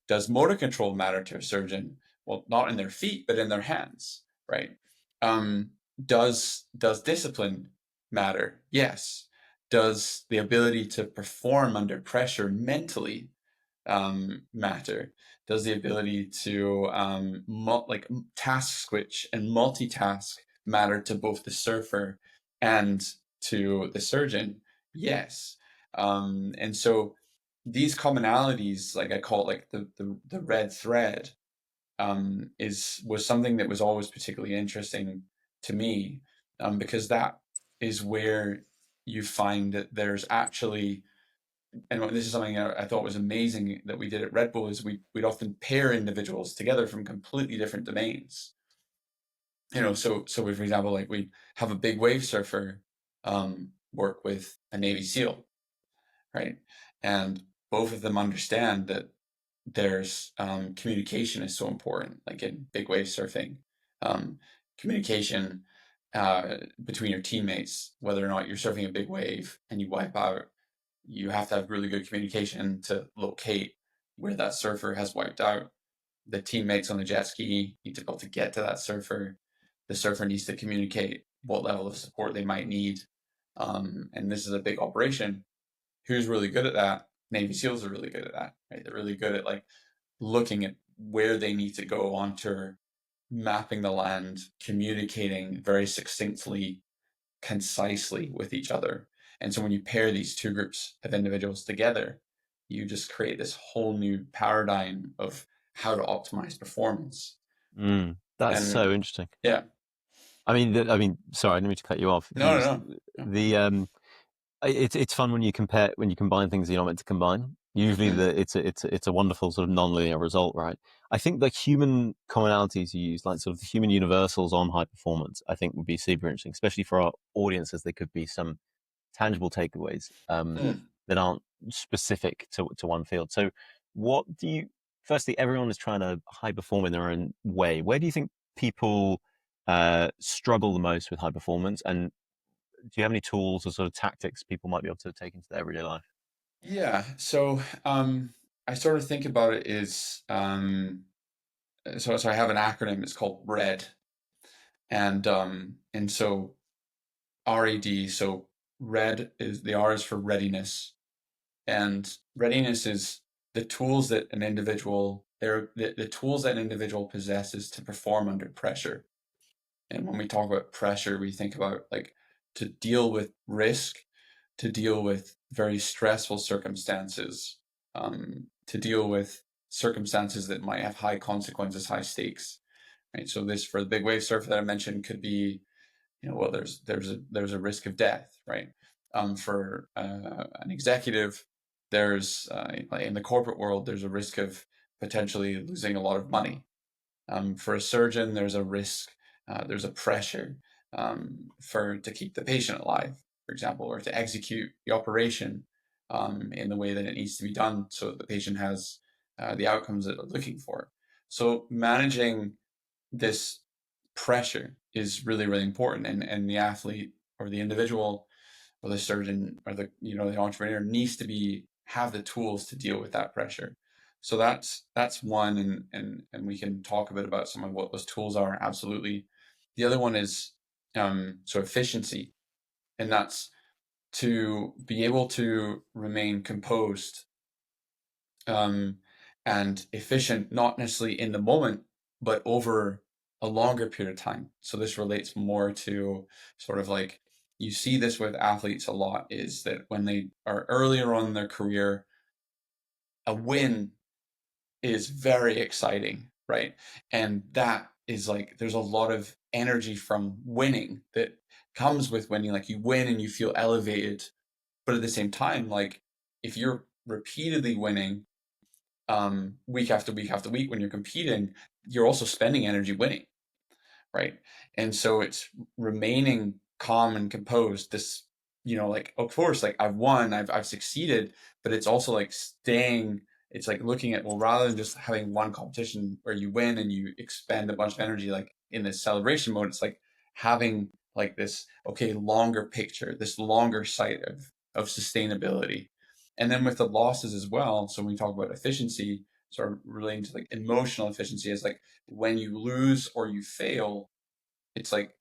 Does motor control matter to a surgeon? Well, not in their feet, but in their hands, right? Um, does discipline matter? Yes. Does the ability to perform under pressure mentally matter? Does the ability to task switch and multitask matter to both the surfer and to the surgeon? Yes. And so these commonalities, like I call it, like the red thread, is was something that was always particularly interesting to me, because that is where you find that there's actually, and this is something I thought was amazing that we did at Red Bull, is we'd often pair individuals together from completely different domains. So for example, like we have a big wave surfer work with a Navy SEAL, right? And both of them understand that there's communication is so important, like in big wave surfing. Communication between your teammates, whether or not you're surfing a big wave and you wipe out, you have to have really good communication to locate where that surfer has wiped out. The teammates on the jet ski need to be able to get to that surfer. The surfer needs to communicate what level of support they might need. And this is a big operation. Who's really good at that? Navy SEALs are really good at that, right? They're really good at like looking at where they need to go on tour, mapping the land, communicating very succinctly, concisely with each other. And so when you pair these two groups of individuals together, you just create this whole new paradigm of how to optimize performance. That's And so interesting. yeah, Sorry, I didn't mean to cut you off. no, no, no, no. The It's fun when you combine things you're not meant to combine. Usually, Mm, it's a wonderful sort of non-linear result, right? I think the human commonalities you use, like sort of the human universals on high performance, I think would be super interesting, especially for our audiences. There could be some tangible takeaways mm. that aren't specific to one field. So, what do you? Firstly, everyone is trying to high perform in their own way. Where do you think people struggle the most with high performance, and do you have any tools or sort of tactics people might be able to take into their everyday life? Yeah. So I sort of think about it is so I have an acronym. It's called RED, and so RED. So red is the R is for readiness, and readiness is the tools that an individual the tools that an individual possesses to perform under pressure. And when we talk about pressure, we think about like to deal with risk, to deal with very stressful circumstances, to deal with circumstances that might have high consequences, high stakes. Right. So this, for the big wave surfer that I mentioned, could be, well, there's a risk of death, right? For an executive, there's in the corporate world, there's a risk of potentially losing a lot of money. For a surgeon, there's a risk, there's a pressure for to keep the patient alive, for example, or to execute the operation in the way that it needs to be done so that the patient has the outcomes that they're looking for. So managing this pressure is really, really important, and the athlete or the individual or the surgeon or the entrepreneur needs to be have the tools to deal with that pressure. So that's one, and we can talk a bit about some of what those tools are. Absolutely. The other one is so efficiency, and that's to be able to remain composed um, and efficient, not necessarily in the moment, but over a longer period of time. So this relates more to sort of like, you see this with athletes a lot, is that when they are earlier on in their career, a win is very exciting, right? And that is like, there's a lot of energy from winning that comes with winning. Like you win and you feel elevated, but at the same time, like if you're repeatedly winning, week after week after week, when you're competing, you're also spending energy winning, right? And so it's remaining calm and composed. This, like, of course, like I've won, I've succeeded, but it's also like staying. It's like looking at, well, rather than just having one competition where you win and you expend a bunch of energy, like in this celebration mode, it's like having like this, okay, longer picture, this longer sight of sustainability. And then with the losses as well, so when we talk about efficiency, sort of relating to like emotional efficiency, is like when you lose or you fail, it's like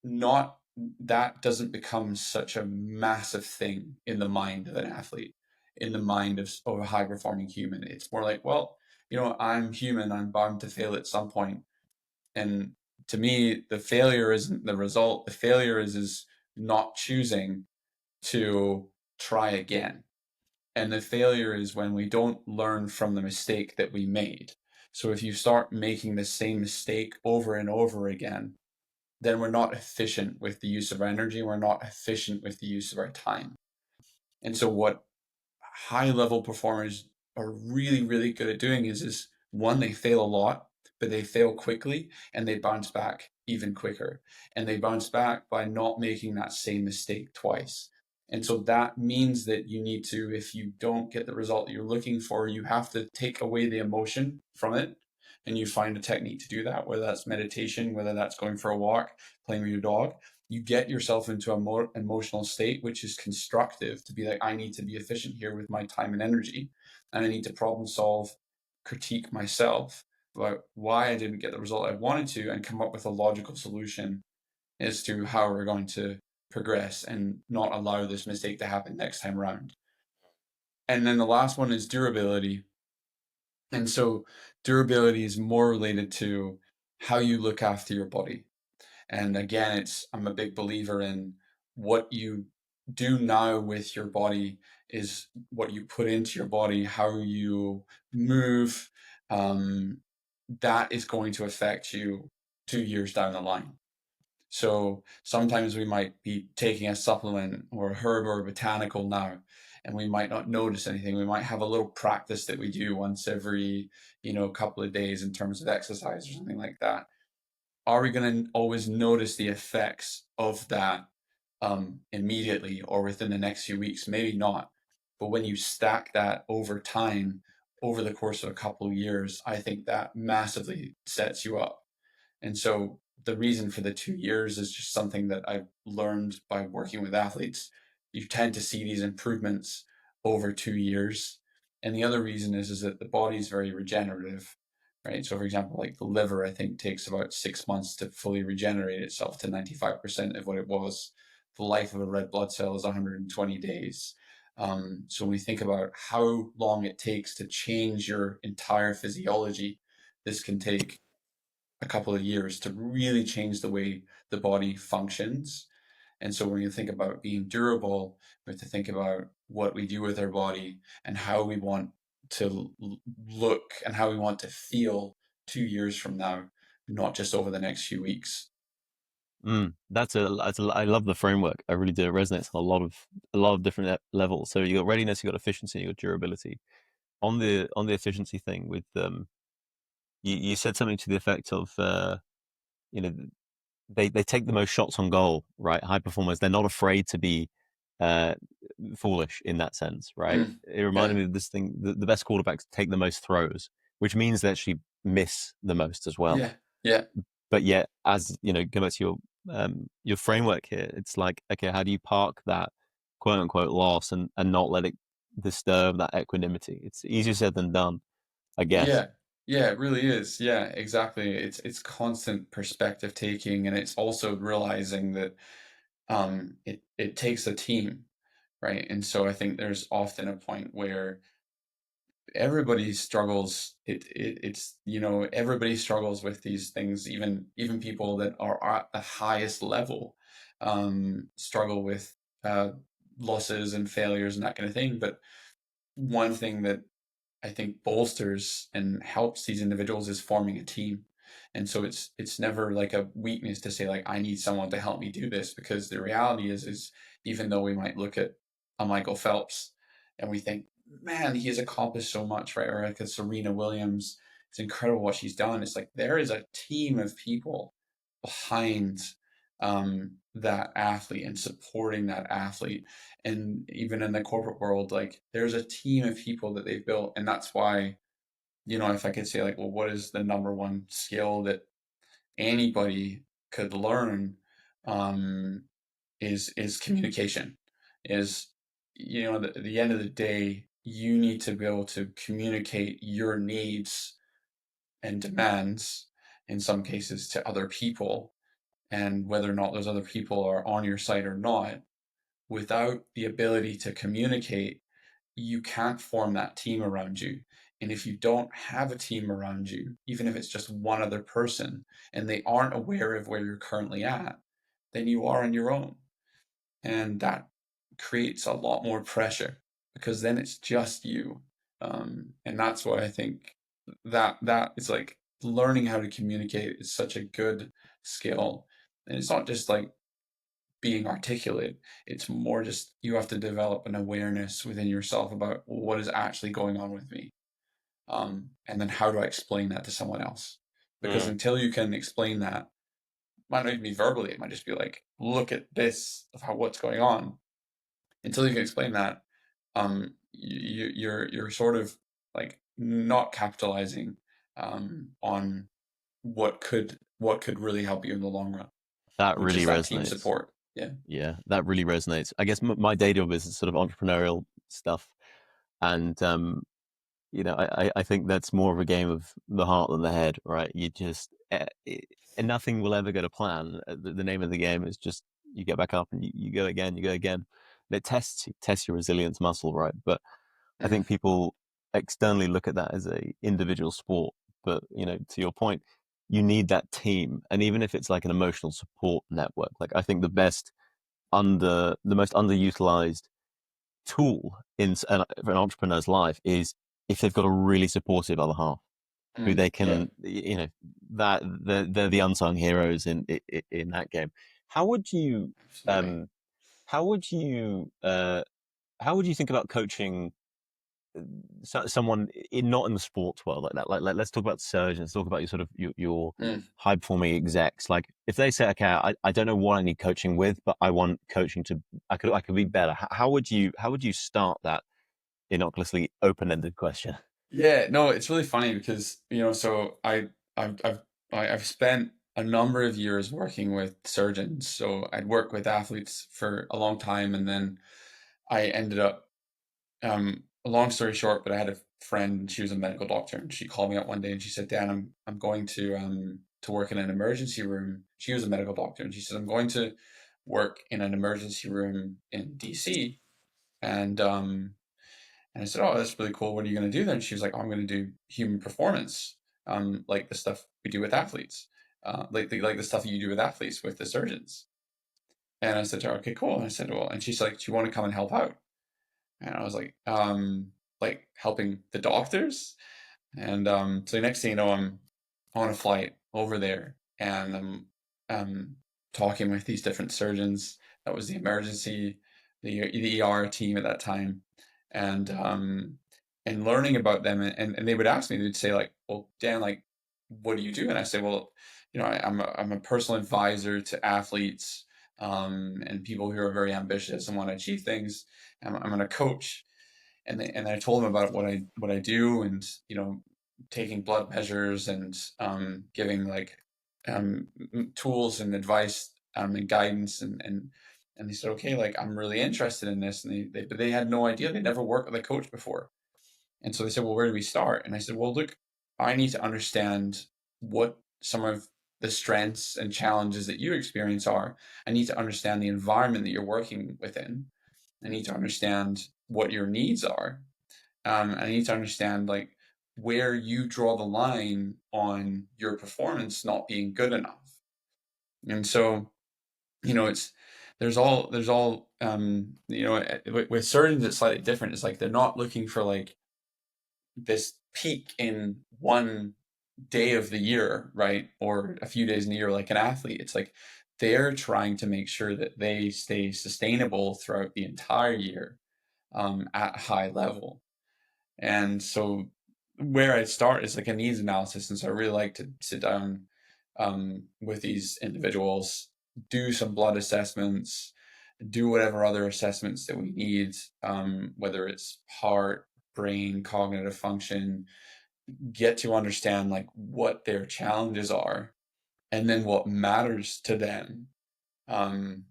not that doesn't become such a massive thing in the mind of an athlete, in the mind of a high performing human. It's more like, well, I'm human, I'm bound to fail at some point. And to me, the failure isn't the result. The failure is not choosing to try again. And the failure is when we don't learn from the mistake that we made. So if you start making the same mistake over and over again, then we're not efficient with the use of our energy. We're not efficient with the use of our time. And so what high level performers are really, really good at doing is one, they fail a lot, but they fail quickly and they bounce back even quicker. And they bounce back by not making that same mistake twice. And so that means that you need to, if you don't get the result that you're looking for, you have to take away the emotion from it. And you find a technique to do that, whether that's meditation, whether that's going for a walk, playing with your dog. You get yourself into a more emotional state, which is constructive to be like, I need to be efficient here with my time and energy. And I need to problem solve, critique myself about why I didn't get the result I wanted to, and come up with a logical solution as to how we're going to progress and not allow this mistake to happen next time around. And then the last one is durability. And so durability is more related to how you look after your body. And again, I'm a big believer in what you do now with your body is what you put into your body, how you move. Um, that is going to affect you 2 years down the line. So sometimes we might be taking a supplement or a herb or a botanical now, and we might not notice anything. We might have a little practice that we do once every, couple of days in terms of exercise or something like that. Are we going to always notice the effects of that immediately or within the next few weeks? Maybe not. But when you stack that over time, over the course of a couple of years, I think that massively sets you up. And so the reason for the 2 years is just something that I've learned by working with athletes. You tend to see these improvements over 2 years. And the other reason is that the body is very regenerative, right? So for example, like the liver, I think takes about 6 months to fully regenerate itself to 95% of what it was. The life of a red blood cell is 120 days. So when we think about how long it takes to change your entire physiology, this can take a couple of years to really change the way the body functions. And so when you think about being durable, we have to think about what we do with our body and how we want to look and how we want to feel 2 years from now, not just over the next few weeks. I love the framework. I really do. It resonates on a lot of different levels. So you got readiness, you got efficiency, you got durability. On the efficiency thing with you said something to the effect of you know they take the most shots on goal, right? High performers, they're not afraid to be uh, foolish in that sense, right? Mm, It reminded yeah, me of this thing: the best quarterbacks take the most throws, which means they actually miss the most as well. yeah, yeah, But yet, as you know, go back to your framework here, it's like, okay, how do you park that quote unquote loss and not let it disturb that equanimity? It's easier said than done, I guess. yeah, yeah. It really is. Yeah, exactly. It's constant perspective taking, and it's also realizing that it takes a team, right? And so I think there's often a point where everybody struggles. Everybody struggles with these things. Even people that are at the highest level struggle with uh, losses and failures and that kind of thing. But one thing that I think bolsters and helps these individuals is forming a team. And so it's never like a weakness to say like I need someone to help me do this, because the reality is even though we might look at a Michael Phelps and we think, man, he has accomplished so much, right? Or like a Serena Williams, it's incredible what she's done. It's like there is a team of people behind that athlete and supporting that athlete. And even in the corporate world, like there's a team of people that they've built. And that's why, if I could say like, well, what is the number one skill that anybody could learn, um, is communication, is at the end of the day, you need to be able to communicate your needs and demands in some cases to other people, and whether or not those other people are on your side or not. Without the ability to communicate, you can't form that team around you. And if you don't have a team around you, even if it's just one other person, and they aren't aware of where you're currently at, then you are on your own. And that creates a lot more pressure, because then it's just you. And that's why I think that is like, learning how to communicate is such a good skill. And it's not just like being articulate. It's more just, you have to develop an awareness within yourself about what is actually going on with me. And then how do I explain that to someone else? Because Mm. until you can explain that, might not even be verbally, it might just be like, look at this of how what's going on. Until you can explain that, you're sort of like not capitalizing on what could really help you in the long run, That which really is that team resonates. support. Yeah. Yeah, that really resonates. I guess my day job is sort of entrepreneurial stuff, and I think that's more of a game of the heart than the head, right? You just and nothing will ever go to plan. The name of the game is just you get back up and you go again, you go again. And it tests your resilience muscle, right? But I Mm. think people externally look at that as a individual sport. But to your point, you need that team, and even if it's like an emotional support network, like I think the most underutilized tool for an entrepreneur's life is if they've got a really supportive other half who Mm. they Yeah, can, that they're the unsung heroes in that game. How would you, absolutely. um, how would you, how would you think about coaching someone not in the sports world like that? Like let's talk about surgeons, talk about your sort of your Mm. high performing execs. Like if they say, okay, I don't know what I need coaching with, but I want coaching to, I could be better. How would you start that innocuously open ended question? Yeah, no, it's really funny because, so I've I've I've spent a number of years working with surgeons. So I'd worked with athletes for a long time, and then I ended up, a long story short, but I had a friend, she was a medical doctor, and she called me up one day and she said, Dan, I'm going to work in an emergency room. She was a medical doctor, and she said, I'm going to work in an emergency room in DC. And I said, oh, that's really cool. What are you going to do then? She was like, oh, I'm going to do human performance, like the stuff we do with athletes, like the stuff you do with athletes with the surgeons. And I said to her, okay, cool. And I said, well, and she's like, do you want to come and help out? And I was like helping the doctors. And so the next thing you know, I'm on a flight over there, and I'm talking with these different surgeons. That was the emergency, the ER team at that time, and learning about them. And they would ask me, they'd say like, well, Dan, like, what do you do? And I say, well, I'm a personal advisor to athletes, and people who are very ambitious and want to achieve things. I'm going to coach. And I told them about what I do, and taking blood measures, and giving like tools and advice, and guidance, and they said, okay, like, I'm really interested in this. And but they had no idea, they never worked with a coach before. And so they said, well, where do we start? And I said, well, look, I need to understand what some of the strengths and challenges that you experience are. I need to understand the environment that you're working within. I need to understand what your needs are. I need to understand like where you draw the line on your performance not being good enough. And so, it's there's all with surgeons it's slightly different. It's like they're not looking for like this peak in one day of the year, right? Or a few days in the year, like an athlete. It's like they're trying to make sure that they stay sustainable throughout the entire year, at a high level. And so where I start is like a needs analysis. And so I really like to sit down with these individuals, do some blood assessments, do whatever other assessments that we need, whether it's heart, brain, cognitive function, get to understand like what their challenges are, and then what matters to them, um,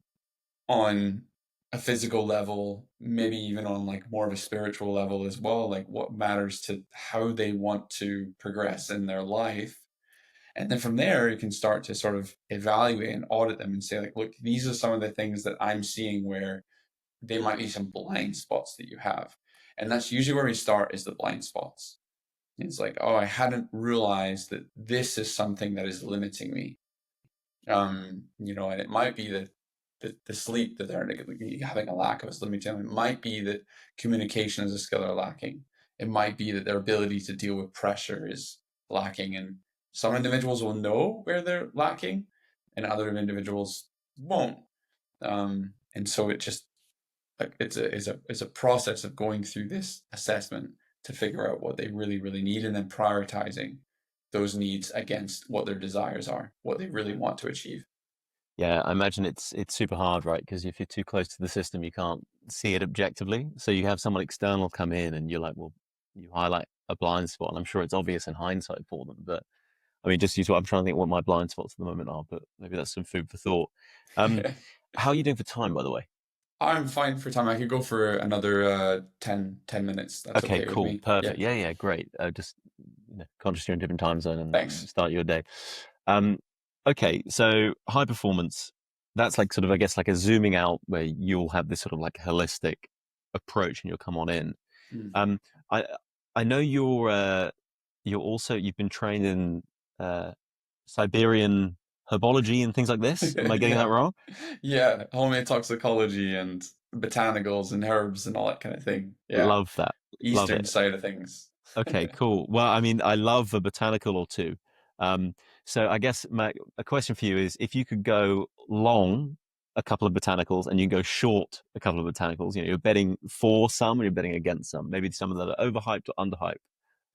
on a physical level, maybe even on like more of a spiritual level as well, like what matters to how they want to progress in their life. And then from there, you can start to sort of evaluate and audit them and say, like, look, these are some of the things that I'm seeing where they might be some blind spots that you have. And that's usually where we start, is the blind spots. It's like, oh, I hadn't realized that this is something that is limiting me. And it might be that the sleep that they're having a lack of is limiting them. It might be that communication as a skill are lacking. It might be that their ability to deal with pressure is lacking. And some individuals will know where they're lacking, and other individuals won't. And so it just like it's a process of going through this assessment to figure out what they really really need, and then prioritizing those needs against what their desires are, what they really want to achieve. Yeah, I imagine it's super hard, right? Because if you're too close to the system, you can't see it objectively. So you have someone external come in, and you're like, well, you highlight a blind spot, and I'm sure it's obvious in hindsight for them. But I mean, just use what I'm trying to think what my blind spots at the moment are. But maybe that's some food for thought. Um, how are you doing for time, by the way? I'm fine for time. I could go for another 10 minutes. That's Okay, okay with cool, me. Yeah. perfect. Yeah, yeah, great. Just conscious you're in a different time zone and Thanks. start your day. Um, okay, so high performance. That's like sort of, I guess, like a zooming out where you'll have this sort of like holistic approach, and you'll come on in. Mm. Um, I I know you're also you've been trained in uh, Siberian herbology and things like this. Am I getting that Yeah. wrong? Yeah. Homemade toxicology and botanicals and herbs and all that kind of thing. Yeah. Love that. Love Eastern it. side of things. Okay, cool. Well, I mean, I love a botanical or two. Um, so I guess a question for you is if you could go long a couple of botanicals and you go short a couple of botanicals, you're betting for some and you're betting against some, maybe some that are overhyped or underhyped.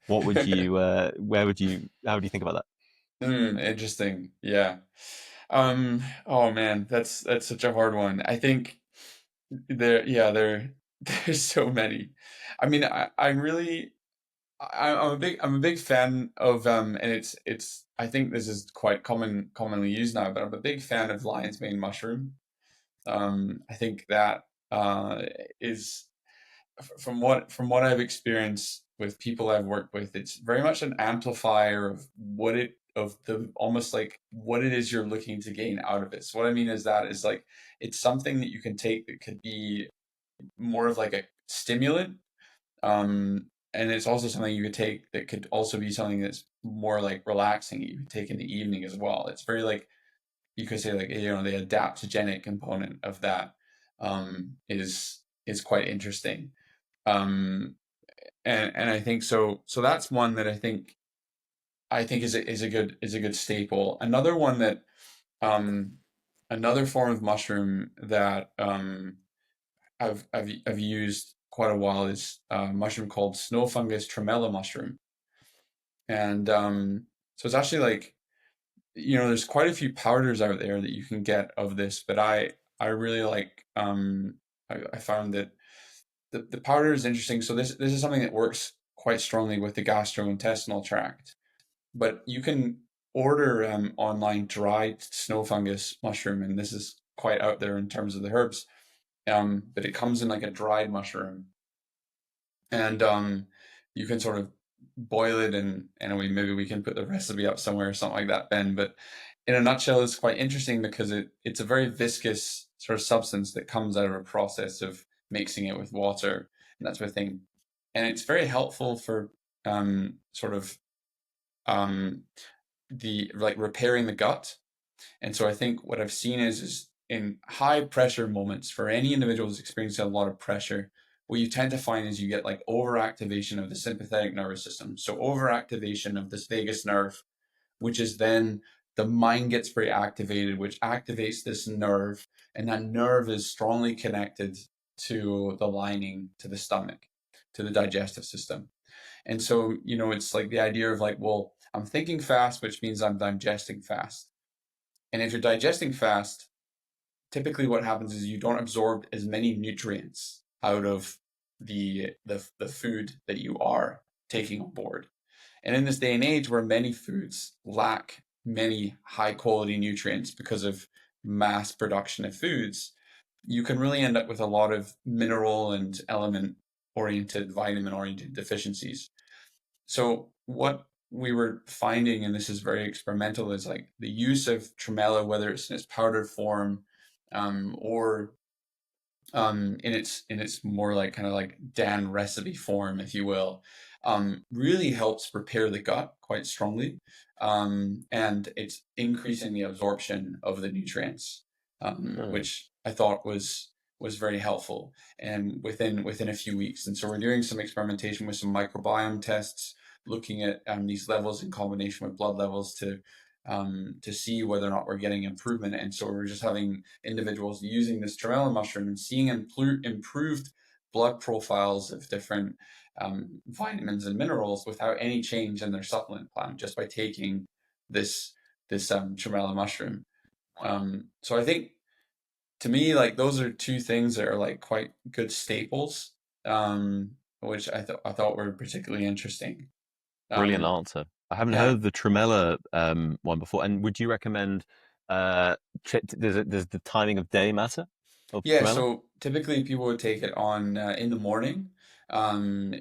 What would you, how would you think about that? Interesting. Yeah. Oh man, that's such a hard one. I think there's so many. I mean, I'm a big fan of and I think this is quite commonly used now, but I'm a big fan of lion's mane mushroom. I think that is from what I've experienced with people I've worked with, it's very much an amplifier of the almost like what it is you're looking to gain out of it. So what I mean is that is like it's something that you can take that could be more of like a stimulant, and it's also something you could take that could also be something that's more like relaxing that you could take in the evening as well. It's very like you could say like the adaptogenic component of that is quite interesting. Um, and I think so. So that's one that I think is a good staple. Another one that um, another form of mushroom that I've used quite a while is a mushroom called snow fungus tremella mushroom, and so it's actually like there's quite a few powders out there that you can get of this, but I really like I found that the powder is interesting. So this is something that works quite strongly with the gastrointestinal tract, but you can order online dried snow fungus mushroom, and this is quite out there in terms of the herbs. But it comes in like a dried mushroom, and you can sort of boil it, and anyway, maybe we can put the recipe up somewhere or something like that, Ben. But in a nutshell, it's quite interesting because it's a very viscous sort of substance that comes out of a process of mixing it with water and that sort of thing, and it's very helpful for sort of um, the like repairing the gut. And so I think what I've seen is in high pressure moments for any individual who's experiencing a lot of pressure, what you tend to find is you get like overactivation of the sympathetic nervous system. So overactivation of this vagus nerve, which is then the mind gets very activated, which activates this nerve, and that nerve is strongly connected to the lining, to the stomach, to the digestive system. And so, it's like the idea of like, well, I'm thinking fast, which means I'm digesting fast. And if you're digesting fast, typically what happens is you don't absorb as many nutrients out of the food that you are taking on board. And in this day and age where many foods lack many high quality nutrients because of mass production of foods, you can really end up with a lot of mineral and element oriented, vitamin oriented deficiencies. So what we were finding, and this is very experimental, is like the use of tremella, whether it's in its powdered form, or in its more like kind of like Dan recipe form, if you will, really helps prepare the gut quite strongly, and it's increasing the absorption of the nutrients, Oh, which I thought was very helpful, and within a few weeks. And so we're doing some experimentation with some microbiome tests, looking at these levels in combination with blood levels to see whether or not we're getting improvement. And so we're just having individuals using this tremella mushroom and seeing improved blood profiles of different vitamins and minerals without any change in their supplement plan, just by taking this tremella mushroom. So I think, to me, like, those are two things that are like quite good staples, which I thought were particularly interesting. brilliant Um, answer. I haven't heard yeah, of the tremella one before. And would you recommend does the timing of day matter of Yeah, tremella? so typically people would take it on in the morning, and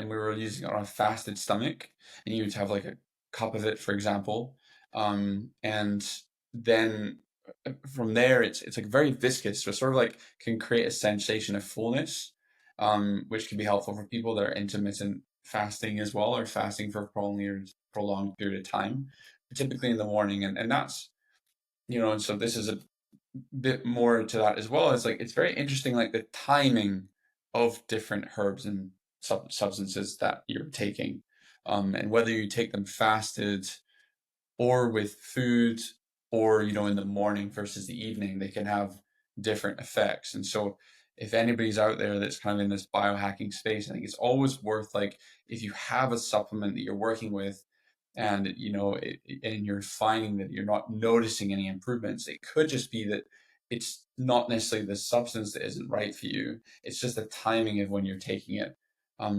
we were using it on a fasted stomach, and you would have like a cup of it, for example, and then from there it's like very viscous, so it sort of like can create a sensation of fullness, which can be helpful for people that are intermittent fasting as well, or fasting for a prolonged period of time, typically in the morning, and that's, and so this is a bit more to that as well. Is like it's very interesting, like the timing of different herbs and substances that you're taking, and whether you take them fasted or with food, or in the morning versus the evening, they can have different effects. And so if anybody's out there that's kind of in this biohacking space, I think it's always worth, like, if you have a supplement that you're working with, and and you're finding that you're not noticing any improvements, it could just be that it's not necessarily the substance that isn't right for you, it's just the timing of when you're taking it.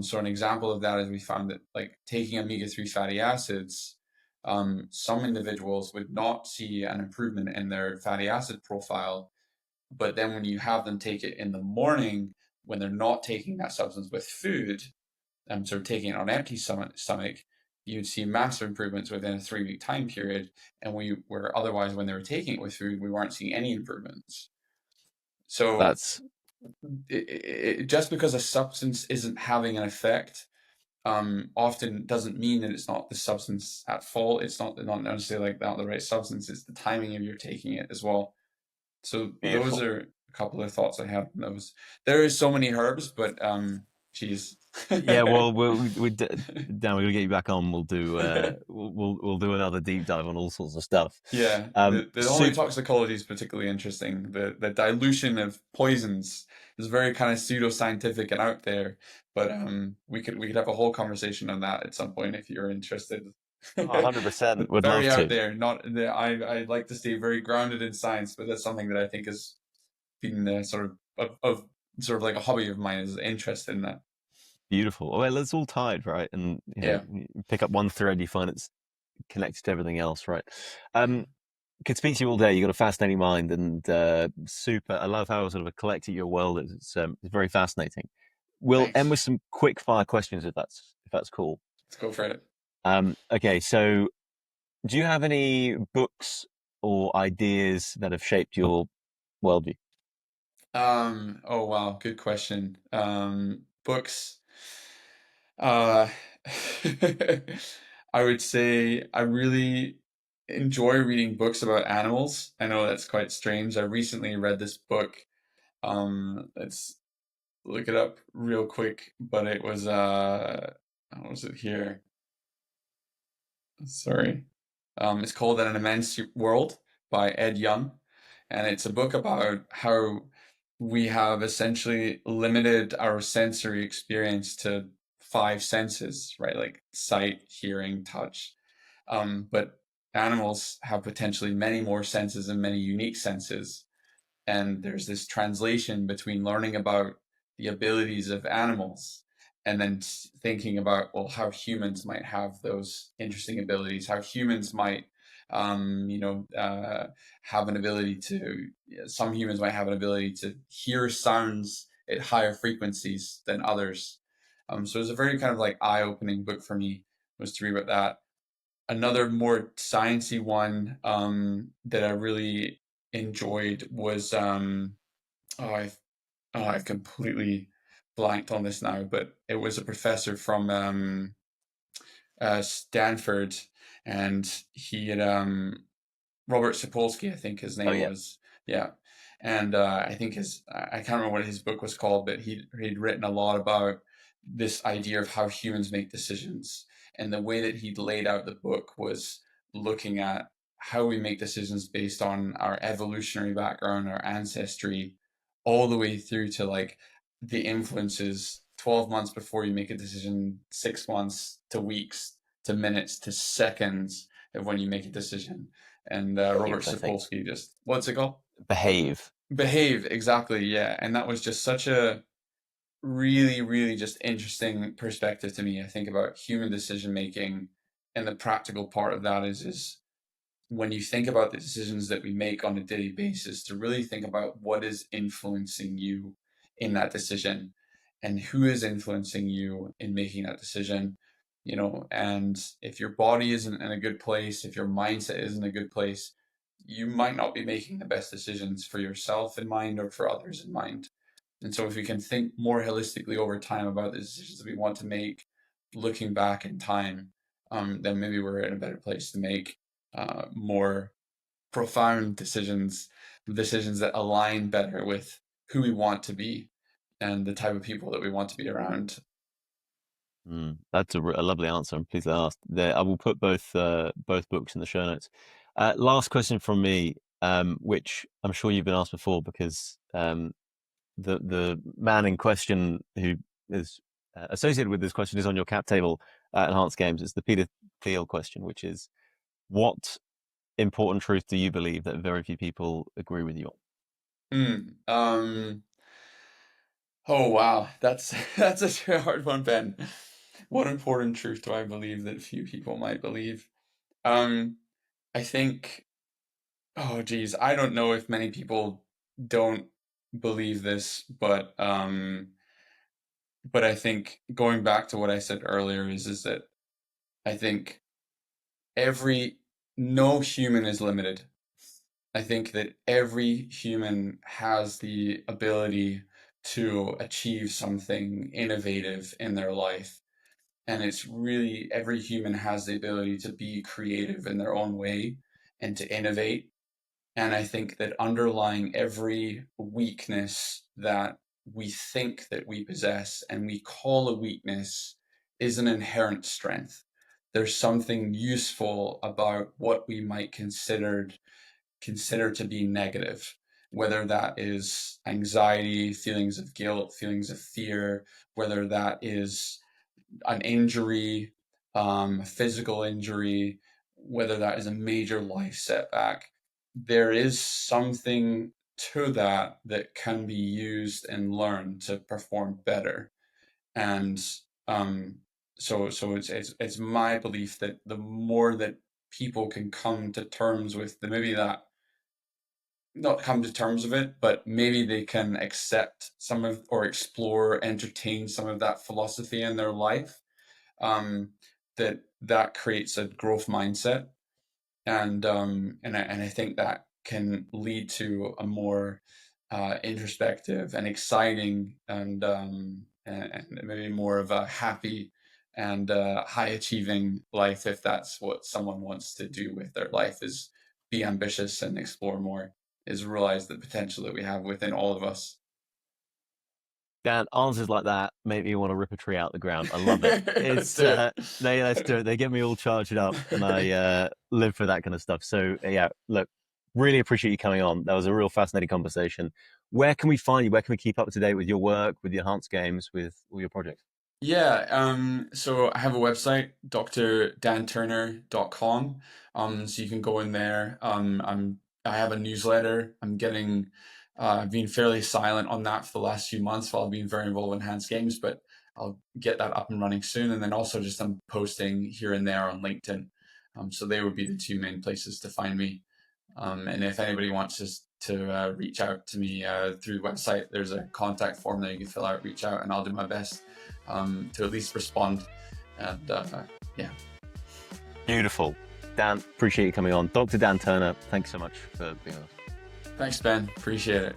So an example of that is, we found that, like, taking omega-3 fatty acids, some individuals would not see an improvement in their fatty acid profile, but then when you have them take it in the morning, when they're not taking that substance with food, sort of taking it on an empty stomach, you'd see massive improvements within a 3-week time period. And were otherwise, when they were taking it with food, we weren't seeing any improvements. So That's just because a substance isn't having an effect, often doesn't mean that it's not the substance at fault. It's not necessarily like not the right substance. It's the timing of your taking it as well. So those beautiful. are a couple of thoughts I have on those. There is so many herbs, but geez. Yeah, well, Dan, we're gonna get you back on. We'll do we'll do another deep dive on all sorts of stuff. Yeah, the Soup. toxicology is particularly interesting. The dilution of poisons is very kind of pseudoscientific and out there, but we could have a whole conversation on that at some point if you're interested. 100% would love Very out to. there. Not I like to stay very grounded in science, but that's something that I think has been of sort of like a hobby of mine, is interest in that. Beautiful. Well, it's all tied, right? And Yeah, you pick up one thread, you find it's connected to everything else, right? Um, could speak to you all day. You've got a fascinating mind and super. I love how sort of eclectic your world is. It's very fascinating. We'll end thanks. with some quick fire questions if that's cool. Let's go for it. Okay, so do you have any books or ideas that have shaped your worldview? Oh wow, good question. Books. Uh, I would say I really enjoy reading books about animals. I know that's quite strange. I recently read this book. Let's look it up real quick, but it was how was it here? Sorry. It's called An Immense World by Ed Young, and it's a book about how we have essentially limited our sensory experience to five senses, right? Like sight, hearing, touch. But animals have potentially many more senses and many unique senses. And there's this translation between learning about the abilities of animals and then thinking about, well, how humans might have those interesting abilities, how humans might have an ability to, some humans might have an ability to hear sounds at higher frequencies than others. So it was a very kind of like eye-opening book for me, was to read about that. Another more sciencey one that I really enjoyed was oh, I've completely blanked on this now, but it was a professor from Stanford, and he had Robert Sapolsky, I think his Oh name yeah. was. Yeah. And I think I can't remember what his book was called, but he'd written a lot about this idea of how humans make decisions. And the way that he'd laid out the book was looking at how we make decisions based on our evolutionary background, our ancestry, all the way through to like the influences 12 months before you make a decision, 6 months to weeks to minutes to seconds of when you make a decision. And Robert Behave, I think. Sapolsky just, what's it called? Behave. Behave, exactly, yeah. And that was just such a really, really just interesting perspective to me. I think about human decision making, and the practical part of that is when you think about the decisions that we make on a daily basis, to really think about what is influencing you in that decision and who is influencing you in making that decision. And if your body isn't in a good place, if your mindset isn't a good place, you might not be making the best decisions for yourself in mind or for others in mind. And so if we can think more holistically over time about the decisions that we want to make, looking back in time, then maybe we're in a better place to make more profound decisions that align better with who we want to be and the type of people that we want to be around. That's a lovely answer. I'm pleased I asked. There, I will put both books in the show notes. Last question from me, which I'm sure you've been asked before, because the man in question who is associated with this question is on your cap table at Enhanced Games. It's the Peter Thiel question, which is, what important truth do you believe that very few people agree with you on? Mm, um, oh wow, that's that's a hard one, Ben. What important truth do I believe that few people might believe? Um, I think, oh geez, I don't know if many people don't believe this, but I think going back to what I said earlier is that I think every no human is limited. I think that every human has the ability to achieve something innovative in their life. And it's really every human has the ability to be creative in their own way and to innovate. And I think that underlying every weakness that we think that we possess and we call a weakness is an inherent strength. There's something useful about what we might consider to be negative, whether that is anxiety, feelings of guilt, feelings of fear, whether that is an injury, a physical injury, whether that is a major life setback. There is something to that that can be used and learned to perform better. And um, so it's my belief that the more that people can come to terms with the maybe that not come to terms with it, but maybe they can accept some of or explore, entertain some of that philosophy in their life. Um, that creates a growth mindset, and I think that can lead to a more introspective and exciting and maybe more of a happy and high achieving life, if that's what someone wants to do with their life, is be ambitious and explore more, is realize the potential that we have within all of us. Dan, answers like that make me want to rip a tree out the ground. I love it. Let's It's do let's do it. They get me all charged up, and I it. live for that kind of stuff. So yeah, look, really appreciate you coming on. That was a real fascinating conversation. Where can we find you? Where can we keep up to date with your work, with your Enhanced Games, with all your projects? Yeah, so I have a website, drdanturner.com. So you can go in there. I have a newsletter. I've been fairly silent on that for the last few months while I've been very involved in Enhanced Games, but I'll get that up and running soon. And then also just I'm posting here and there on LinkedIn. So they would be the two main places to find me. And if anybody wants to reach out to me through the website, there's a contact form that you can fill out, reach out, and I'll do my best to at least respond. And yeah. Beautiful. Dan, appreciate you coming on. Dr. Dan Turner, thanks so much for being with us. Thanks, Ben. Appreciate it.